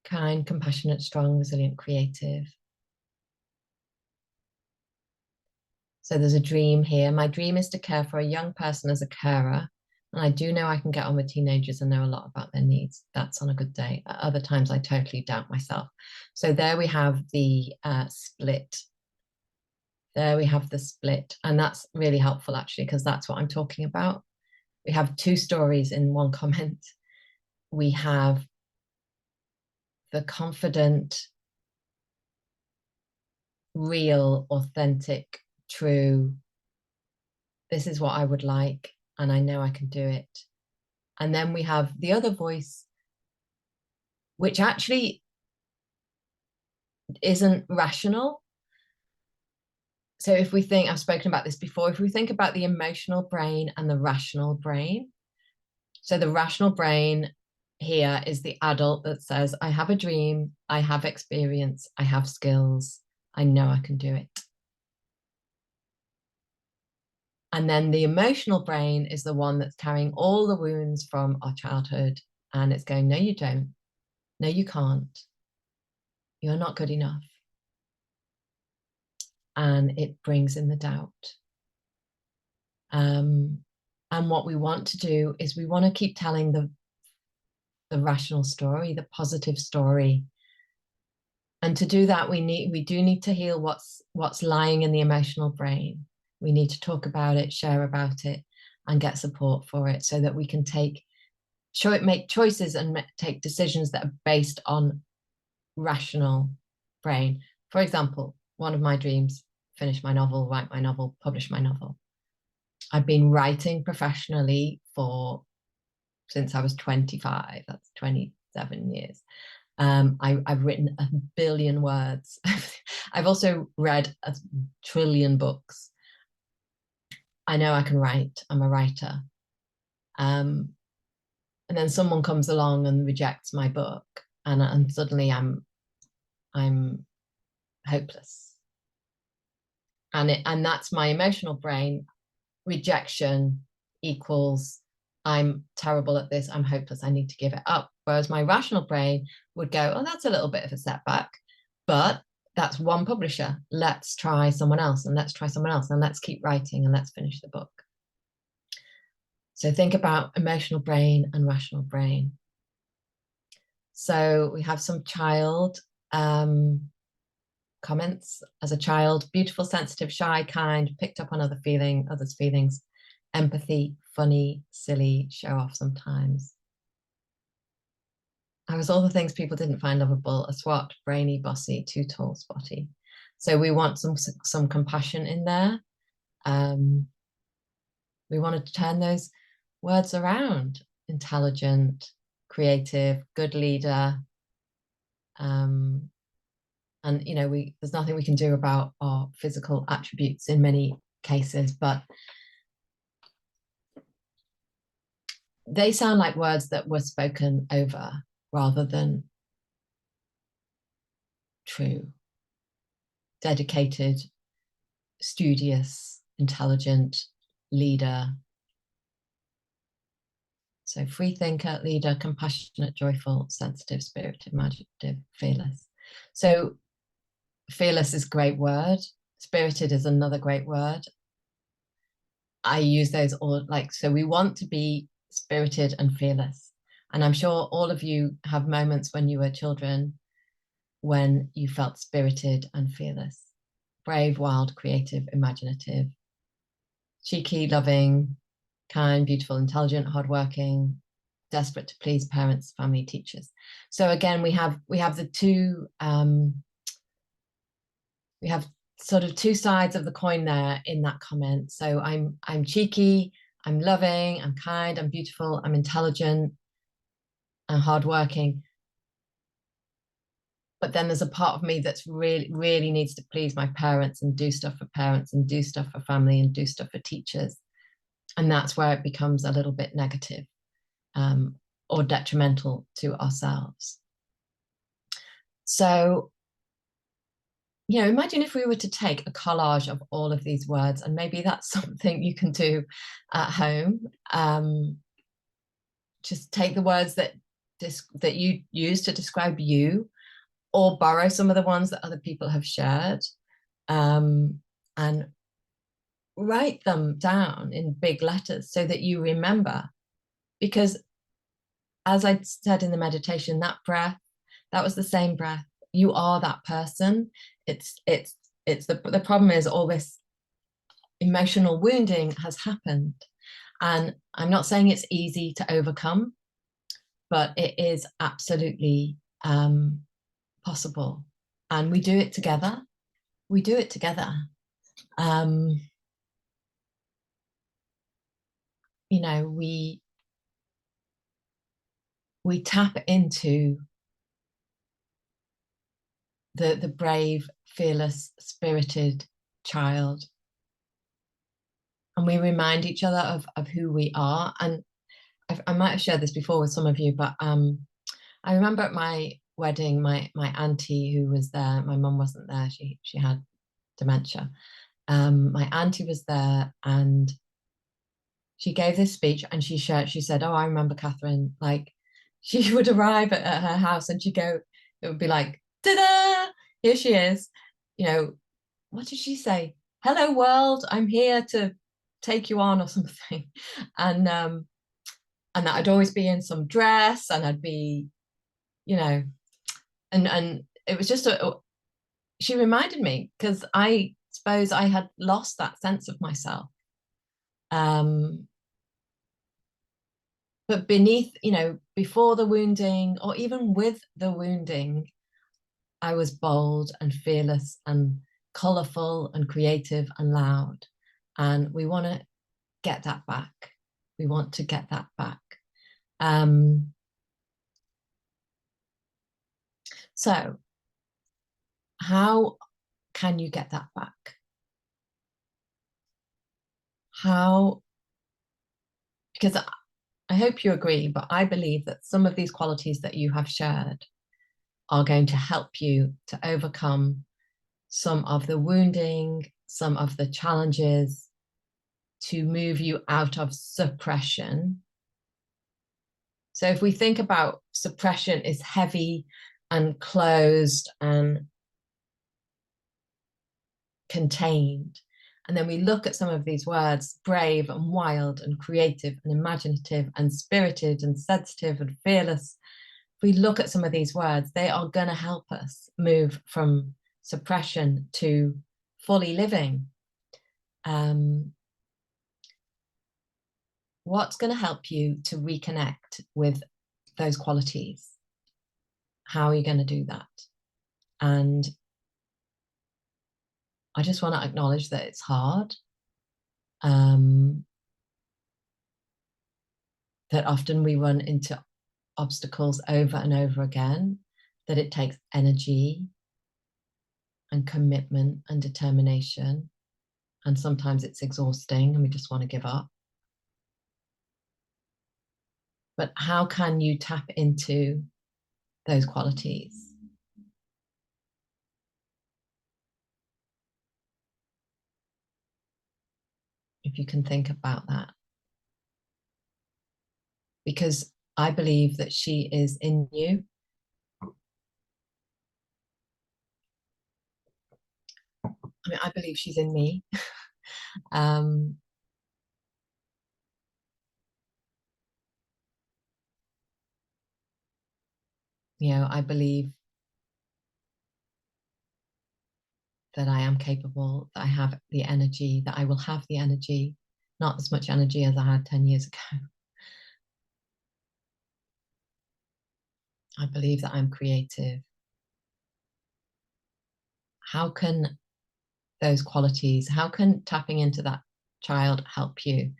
kind, compassionate, strong, resilient, creative. So there's a dream here. My dream is to care for a young person as a carer. And I do know I can get on with teenagers and know a lot about their needs. That's on a good day. At other times, I totally doubt myself. So there we have the split. There we have the split. And that's really helpful, actually, because that's what I'm talking about. We have two stories in one comment. We have the confident, real, authentic, true, this is what I would like, and I know I can do it. And then we have the other voice, which actually isn't rational. So if we think, I've spoken about this before, if we think about the emotional brain and the rational brain, so the rational brain here is the adult that says, I have a dream, I have experience, I have skills, I know I can do it. And then the emotional brain is the one that's carrying all the wounds from our childhood. And it's going, no, you don't. No, you can't. You're not good enough. And it brings in the doubt. And what we want to do is we want to keep telling the rational story, the positive story. And to do that, we do need to heal what's lying in the emotional brain. We need to talk about it, share about it, and get support for it so that we can make choices and take decisions that are based on rational brain. For example, one of my dreams, finish my novel, write my novel, publish my novel. I've been writing professionally since I was 25. That's 27 years. I've written 1 billion words. I've also read 1 trillion books. I know I can write. I'm a writer. And then someone comes along and rejects my book, and suddenly I'm hopeless. And that's my emotional brain. Rejection equals I'm terrible at this, I'm hopeless, I need to give it up. Whereas my rational brain would go, oh, that's a little bit of a setback, but that's one publisher. Let's try someone else, and let's try someone else, and let's keep writing, and let's finish the book. So think about emotional brain and rational brain. So we have some child comments. As a child, beautiful, sensitive, shy, kind, picked up on others' feelings, empathy, funny, silly, show off sometimes. I was all the things people didn't find lovable: a swot, brainy, bossy, too tall, spotty. So we want some compassion in there. We want to turn those words around: intelligent, creative, good leader. And there's nothing we can do about our physical attributes in many cases, but they sound like words that were spoken over rather than true. Dedicated, studious, intelligent, leader. So free thinker, leader, compassionate, joyful, sensitive, spirited, imaginative, fearless. So fearless is a great word. Spirited is another great word. I use those all, so we want to be spirited and fearless. And I'm sure all of you have moments when you were children when you felt spirited and fearless. Brave, wild, creative, imaginative, cheeky, loving, kind, beautiful, intelligent, hardworking, desperate to please parents, family, teachers. So again, we have the two, we have sort of two sides of the coin there in that comment. So I'm cheeky, I'm loving, I'm kind, I'm beautiful, I'm intelligent, I'm hardworking. But then there's a part of me that's really, really needs to please my parents and do stuff for parents and do stuff for family and do stuff for teachers. And that's where it becomes a little bit negative or detrimental to ourselves. So, imagine if we were to take a collage of all of these words, and maybe that's something you can do at home. Just take the words that you use to describe you, or borrow some of the ones that other people have shared, and write them down in big letters so that you remember. Because as I said in the meditation, that breath, that was the same breath. You are that person. It's the problem is all this emotional wounding has happened. And I'm not saying it's easy to overcome, but it is absolutely possible. And we do it together. We do it together. We tap into the brave, fearless, spirited child, and we remind each other of who we are. And I might have shared this before with some of you, but I remember at my wedding, my auntie who was there, my mum wasn't there, she had dementia. My auntie was there, and she gave this speech, and she said, "Oh, I remember Catherine, like she would arrive at her house and she'd go, it would be like, ta-da, here she is. You know, what did she say? Hello world, I'm here to take you on or something." And that I'd always be in some dress, and I'd be, you know, and it was just she reminded me, because I suppose I had lost that sense of myself. But beneath, before the wounding, or even with the wounding, I was bold and fearless and colorful and creative and loud. And we want to get that back. We want to get that back. So how can you get that back? How? Because I hope you agree, but I believe that some of these qualities that you have shared are going to help you to overcome some of the wounding, some of the challenges, to move you out of suppression. So if we think about suppression is heavy and closed and contained, and then we look at some of these words, brave and wild and creative and imaginative and spirited and sensitive and fearless. If we look at some of these words, they are going to help us move from suppression to fully living. What's going to help you to reconnect with those qualities? How are you going to do that? And I just want to acknowledge that it's hard. That often we run into obstacles over and over again, that it takes energy and commitment and determination. And sometimes it's exhausting and we just want to give up. But how can you tap into those qualities? If you can think about that. Because I believe that she is in you. I mean, I believe she's in me. I believe that I am capable, that I have the energy, that I will have the energy, not as much energy as I had 10 years ago. I believe that I'm creative. How can those qualities, how can tapping into that child help you?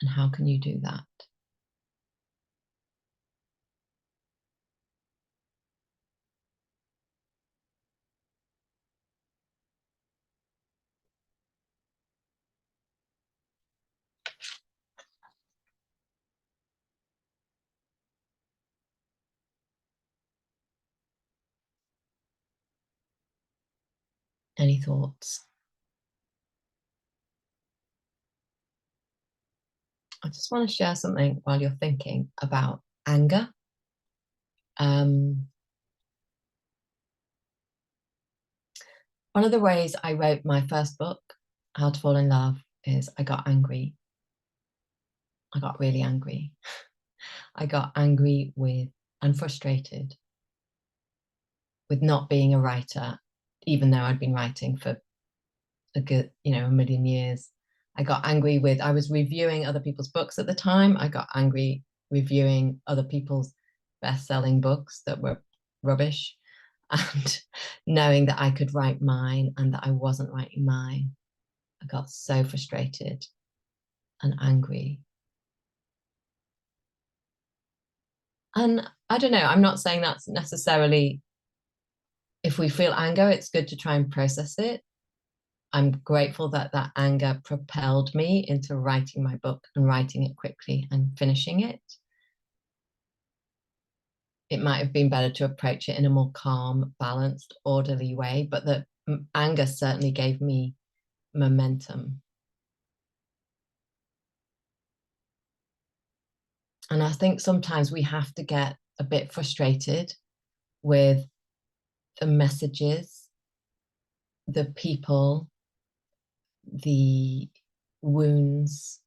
And how can you do that? Any thoughts? I just want to share something while you're thinking about anger. One of the ways I wrote my first book, How to Fall in Love, is I got angry. I got really angry. I got angry with and frustrated with not being a writer, even though I'd been writing for a good, a million years. I got angry with, I was reviewing other people's books at the time. I got angry reviewing other people's best-selling books that were rubbish, and knowing that I could write mine and that I wasn't writing mine. I got so frustrated and angry. And I don't know, I'm not saying that's necessarily, if we feel anger, it's good to try and process it. I'm grateful that that anger propelled me into writing my book and writing it quickly and finishing it. It might have been better to approach it in a more calm, balanced, orderly way, but the anger certainly gave me momentum. And I think sometimes we have to get a bit frustrated with the messages, the people, the wounds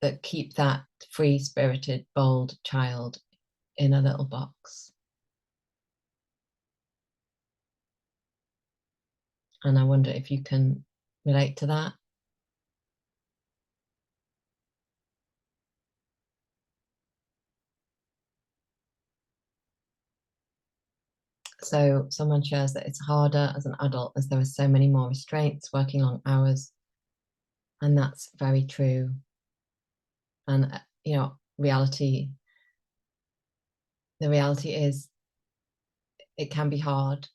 that keep that free-spirited, bold child in a little box. And I wonder if you can relate to that. So someone shares that it's harder as an adult as there are so many more restraints, working long hours. And that's very true. And, you know, the reality is it can be hard.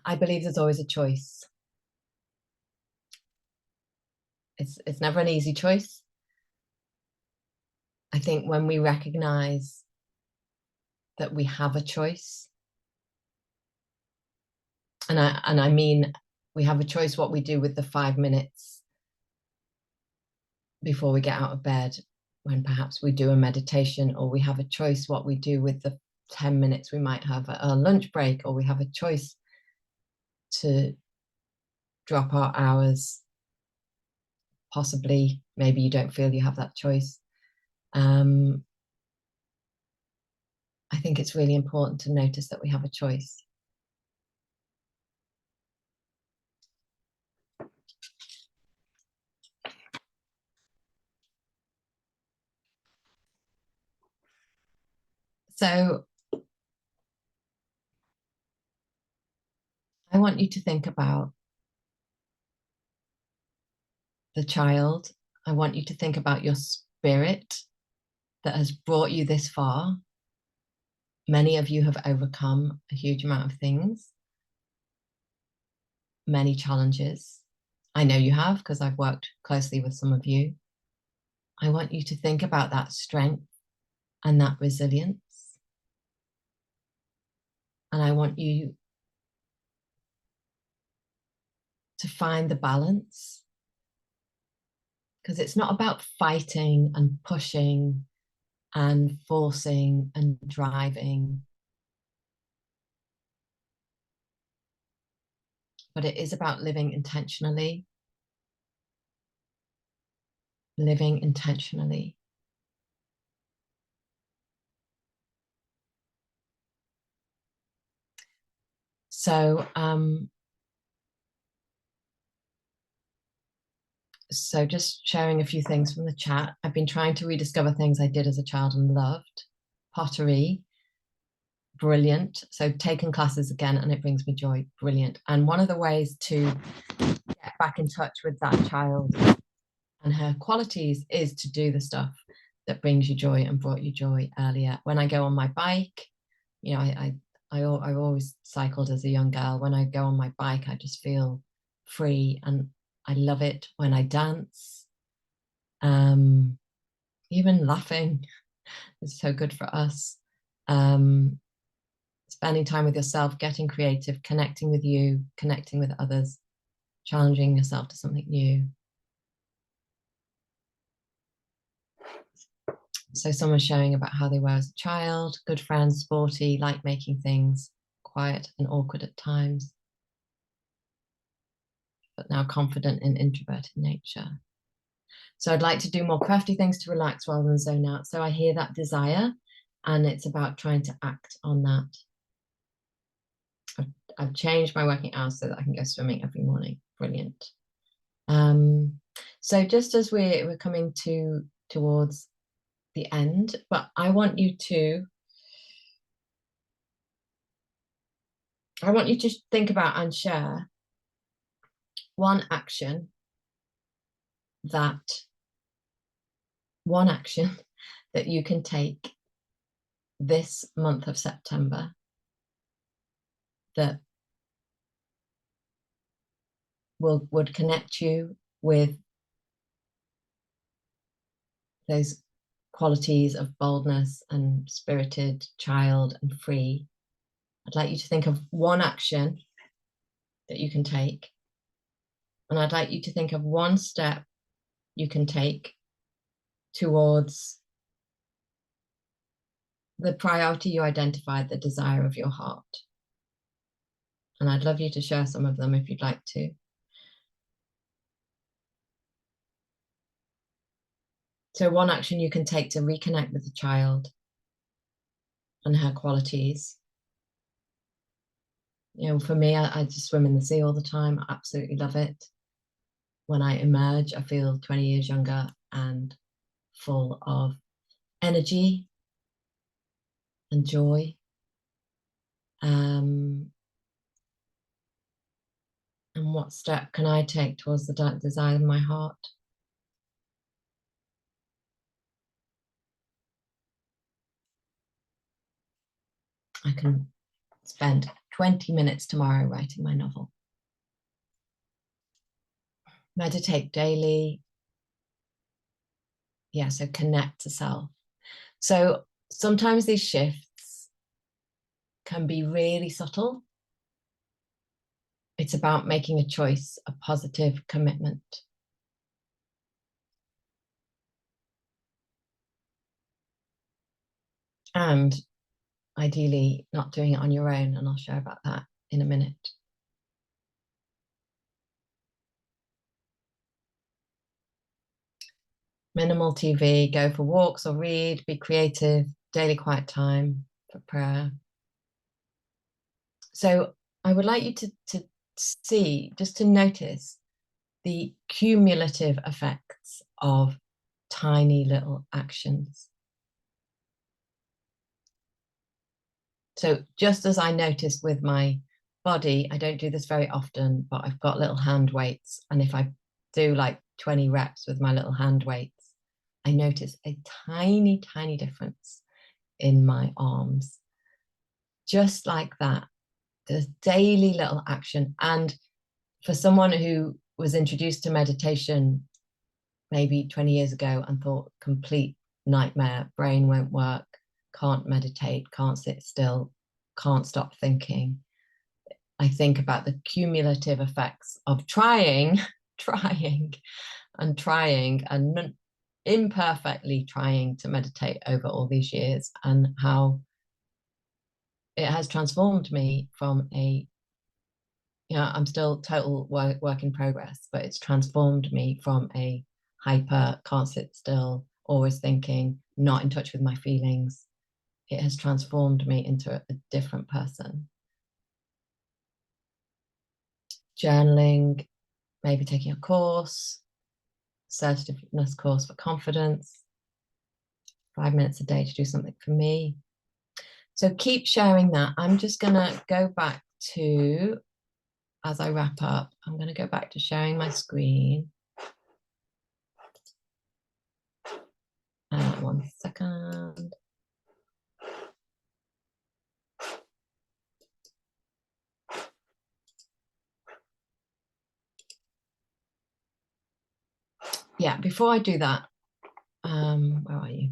I believe there's always a choice. It's never an easy choice. I think when we recognize that we have a choice, and I mean we have a choice what we do with the 5 minutes before we get out of bed, when perhaps we do a meditation, or we have a choice what we do with the 10 minutes we might have at a lunch break, or we have a choice to drop our hours. Possibly, maybe you don't feel you have that choice. I think it's really important to notice that we have a choice. So I want you to think about the child. I want you to think about your spirit that has brought you this far. Many of you have overcome a huge amount of things, many challenges. I know you have because I've worked closely with some of you. I want you to think about that strength and that resilience. And I want you to find the balance, because it's not about fighting and pushing and forcing and driving, but it is about living intentionally. Living intentionally. So, so just sharing a few things from the chat. I've been trying to rediscover things I did as a child and loved. Pottery, brilliant. So taken classes again and it brings me joy, brilliant. And one of the ways to get back in touch with that child and her qualities is to do the stuff that brings you joy and brought you joy earlier. When I go on my bike, you know, I always cycled as a young girl. When I go on my bike, I just feel free, and I love it. When I dance, even laughing is so good for us. Spending time with yourself, getting creative, connecting with you, connecting with others, challenging yourself to something new. So someone's showing about how they were as a child, good friends, sporty, like making things, quiet and awkward at times, but now confident in introverted nature. So I'd like to do more crafty things to relax rather than zone out. So I hear that desire, and it's about trying to act on that. I've changed my working hours so that I can go swimming every morning. Brilliant. So just as we're coming towards the end, but I want you to think about and share one action that you can take this month of September that would connect you with those qualities of boldness and spirited child and free. I'd like you to think of one action that you can take. And I'd like you to think of one step you can take towards the priority you identified, the desire of your heart. And I'd love you to share some of them if you'd like to. So one action you can take to reconnect with the child and her qualities. You know, for me, I just swim in the sea all the time. I absolutely love it. When I emerge, I feel 20 years younger and full of energy and joy. And what step can I take towards the desire of my heart? I can spend 20 minutes tomorrow writing my novel. Meditate daily. Yeah, so connect to self. So sometimes these shifts can be really subtle. It's about making a choice, a positive commitment. And ideally not doing it on your own, and I'll share about that in a minute. Minimal TV, go for walks or read, be creative, daily quiet time for prayer. So I would like you to see, just to notice the cumulative effects of tiny little actions. So just as I noticed with my body, I don't do this very often, but I've got little hand weights. And if I do like 20 reps with my little hand weights, I notice a tiny, tiny difference in my arms. Just like that, there's daily little action. And for someone who was introduced to meditation maybe 20 years ago and thought complete nightmare, brain won't work, can't meditate, can't sit still, can't stop thinking. I think about the cumulative effects of trying and imperfectly trying to meditate over all these years, and how it has transformed me from I'm still total work in progress, but it's transformed me from a hyper, can't sit still, always thinking, not in touch with my feelings. It has transformed me into a different person. Journaling, maybe taking a course, assertiveness course for confidence, 5 minutes a day to do something for me. So keep sharing that. I'm just going to go back to, as I wrap up, I'm going to go back to sharing my screen. 1 second. Yeah, before I do that, where are you?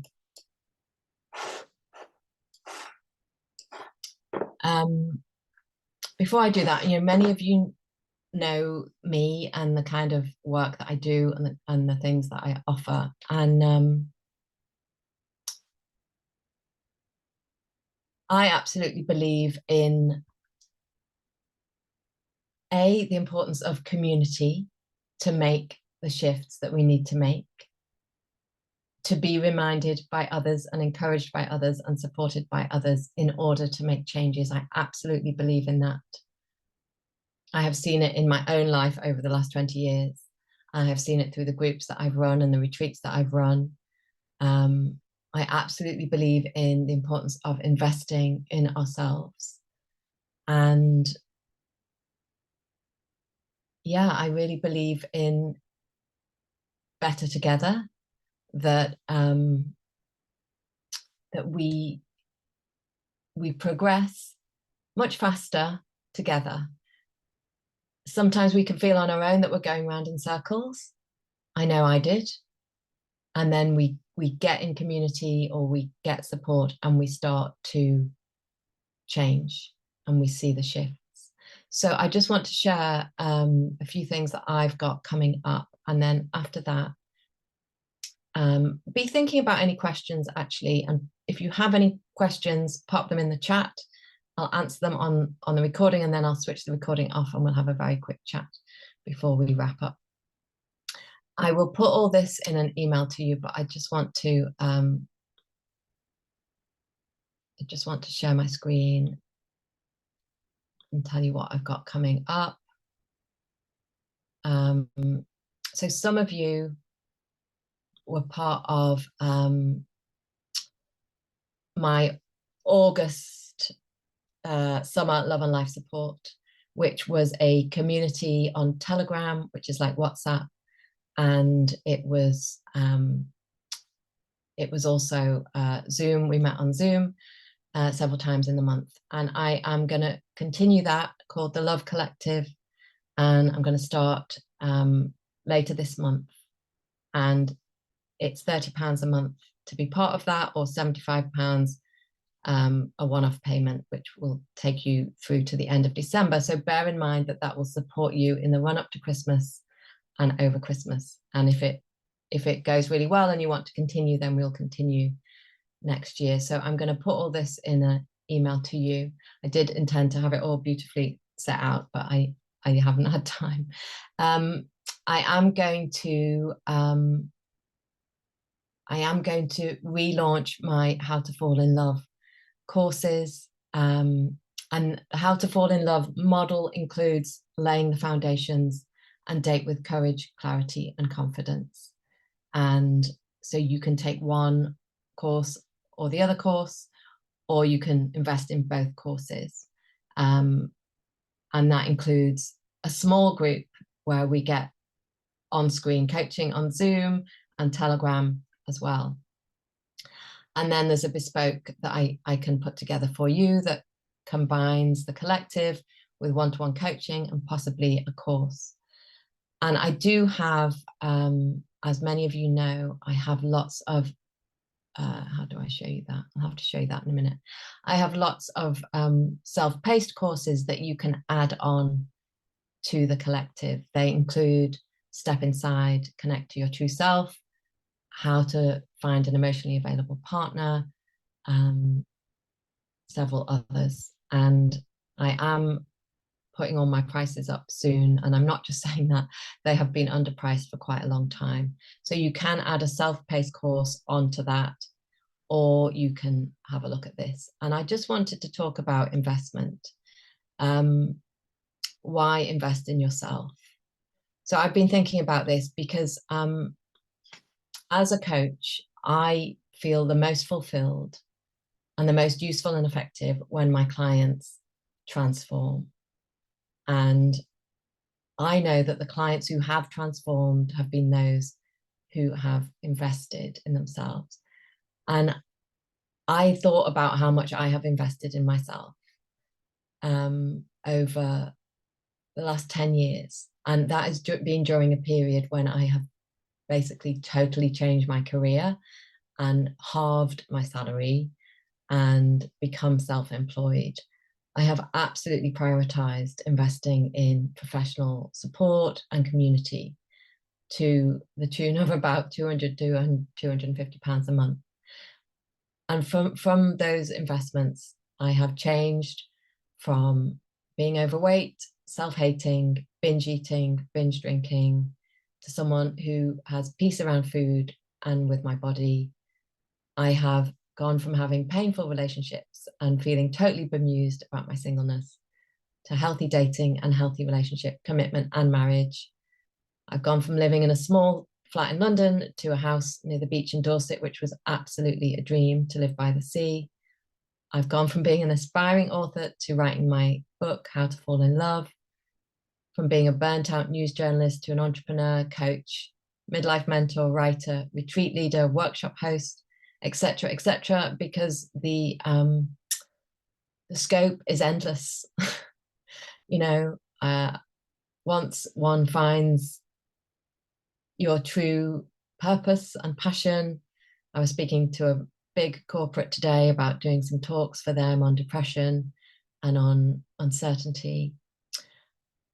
Before I do that, many of you know me and the kind of work that I do and the things that I offer. And I absolutely believe in the importance of community to make the shifts that we need to make, to be reminded by others and encouraged by others and supported by others in order to make changes. I absolutely believe in that. I have seen it in my own life over the last 20 years. I have seen it through the groups that I've run and the retreats that I've run. I absolutely believe in the importance of investing in ourselves. And yeah, I really believe in better together, that that we progress much faster together. sometimes we can feel on our own that we're going round in circles. I know I did. And then we get in community or we get support and we start to change and we see the shifts. So I just want to share a few things that I've got coming up. And then after that, be thinking about any questions actually. And if you have any questions, pop them in the chat. I'll answer them on the recording, and then I'll switch the recording off and we'll have a very quick chat before we wrap up. I will put all this in an email to you, but I just want to share my screen and tell you what I've got coming up. So some of you were part of my August summer Love and Life Support, which was a community on Telegram, which is like WhatsApp, and it was also Zoom. We met on Zoom several times in the month, and I am going to continue that, called the Love Collective, and I'm going to start later this month, and it's £30 a month to be part of that, or £75 a one-off payment, which will take you through to the end of December. So bear in mind that that will support you in the run up to Christmas and over Christmas. And if it goes really well and you want to continue, then we'll continue next year. So I'm going to put all this in an email to you. I did intend to have it all beautifully set out, but I haven't had time. I am going to relaunch my How to Fall in Love courses, and How to Fall in Love model includes laying the foundations and date with courage, clarity, and confidence. And so you can take one course or the other course, or you can invest in both courses. And that includes a small group where we get on-screen coaching on Zoom and Telegram as well. And then there's a bespoke that I can put together for you that combines the collective with one-to-one coaching and possibly a course. And I do have, as many of you know, I have lots of, how do I show you that? I'll have to show you that in a minute. I have lots of self-paced courses that you can add on to the collective. They include Step Inside, Connect to Your True Self, How to Find an Emotionally Available Partner, several others. And I am putting all my prices up soon. And I'm not just saying that, they have been underpriced for quite a long time. So you can add a self-paced course onto that, or you can have a look at this. And I just wanted to talk about investment. Why invest in yourself? So I've been thinking about this because as a coach, I feel the most fulfilled and the most useful and effective when my clients transform. And I know that the clients who have transformed have been those who have invested in themselves. And I thought about how much I have invested in myself over the last 10 years. And that has been during a period when I have basically totally changed my career and halved my salary and become self-employed. I have absolutely prioritized investing in professional support and community to the tune of about £200 to £250 a month. And from those investments, I have changed from being overweight, self-hating, binge eating, binge drinking, to someone who has peace around food and with my body. I have gone from having painful relationships and feeling totally bemused about my singleness to healthy dating and healthy relationship, commitment and marriage. I've gone from living in a small flat in London to a house near the beach in Dorset, which was absolutely a dream, to live by the sea. I've gone from being an aspiring author to writing my book, How to Fall in Love, from being a burnt out news journalist to an entrepreneur, coach, midlife mentor, writer, retreat leader, workshop host, etc., because the scope is endless. You know, once one finds your true purpose and passion, I was speaking to a big corporate today about doing some talks for them on depression and on uncertainty.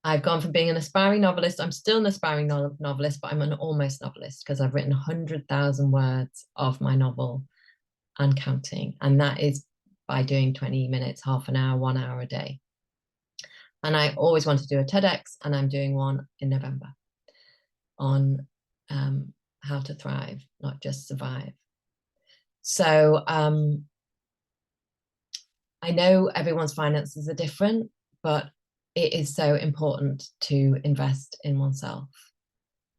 I've gone from being an aspiring novelist, I'm still an aspiring novelist, but I'm an almost novelist because I've written 100,000 words of my novel and counting. And that is by doing 20 minutes, half an hour, 1 hour a day. And I always wanted to do a TEDx, and I'm doing one in November on how to thrive, not just survive. So I know everyone's finances are different, but it is so important to invest in oneself.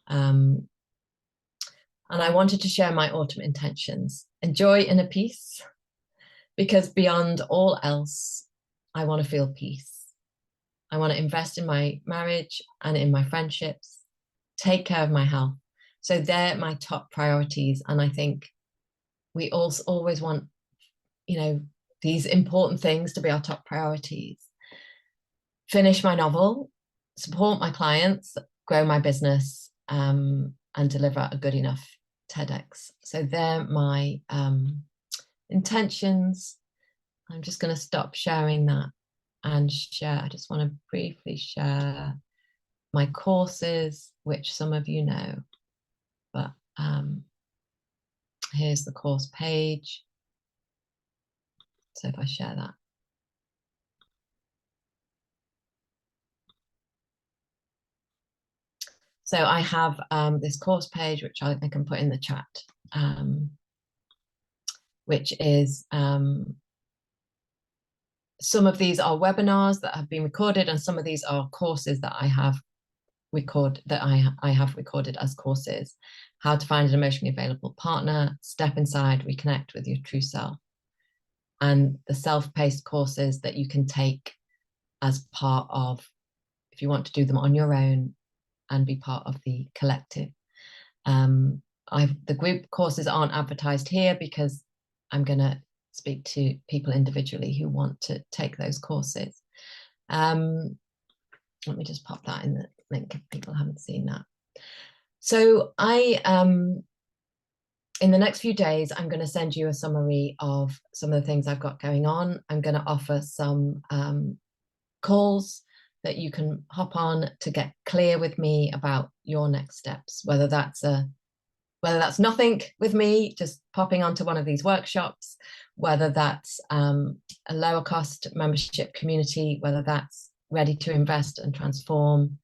And I wanted to share my autumn intentions, enjoy inner peace, because beyond all else, I want to feel peace. I want to invest in my marriage and in my friendships, take care of my health. So they're my top priorities. And I think we also always want, you know, these important things to be our top priorities. Finish my novel, support my clients, grow my business, and deliver a good enough TEDx. So they're my intentions. I'm just going to stop sharing that and share. I just want to briefly share my courses, which some of you know, but here's the course page. So if I share that. So I have this course page, which I can put in the chat, which is some of these are webinars that have been recorded, and some of these are courses that I have recorded as courses. How to find an emotionally available partner, step inside, reconnect with your true self, and the self-paced courses that you can take as part of, if you want to do them on your own and be part of the collective. The group courses aren't advertised here because I'm going to speak to people individually who want to take those courses. Let me just pop that in the link if people haven't seen that. So in the next few days, I'm going to send you a summary of some of the things I've got going on. I'm going to offer some calls that you can hop on to get clear with me about your next steps, whether that's nothing with me, just popping onto one of these workshops, whether that's a lower cost membership community, whether that's ready to invest and transform.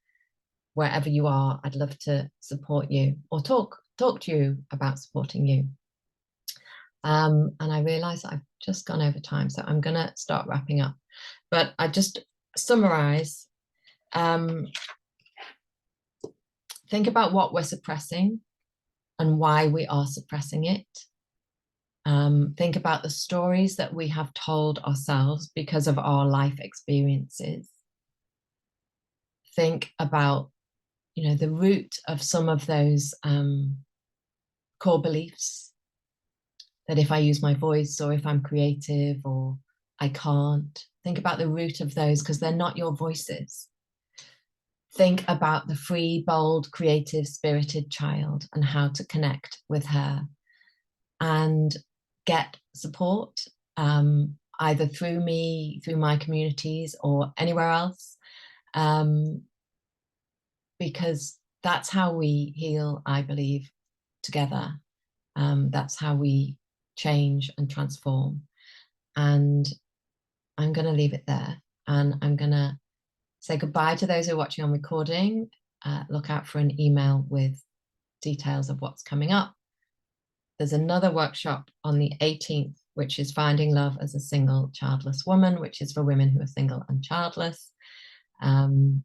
Wherever you are, I'd love to support you or talk to you about supporting you. And I realize I've just gone over time, so I'm going to start wrapping up. But I just summarize. Think about what we're suppressing and why we are suppressing it. Think about the stories that we have told ourselves because of our life experiences. Think about, the root of some of those core beliefs, that if I use my voice, or if I'm creative, or I can't. Think about the root of those, because they're not your voices. Think about the free, bold, creative, spirited child and how to connect with her and get support, either through me, through my communities, or anywhere else, because that's how we heal, I believe, together. That's how we change and transform. And I'm going to leave it there. And I'm going to say goodbye to those who are watching on recording. Look out for an email with details of what's coming up. There's another workshop on the 18th, which is Finding Love as a Single Childless Woman, which is for women who are single and childless. And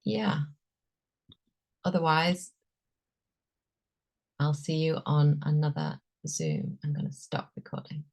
yeah, otherwise, I'll see you on another Zoom. I'm going to stop recording.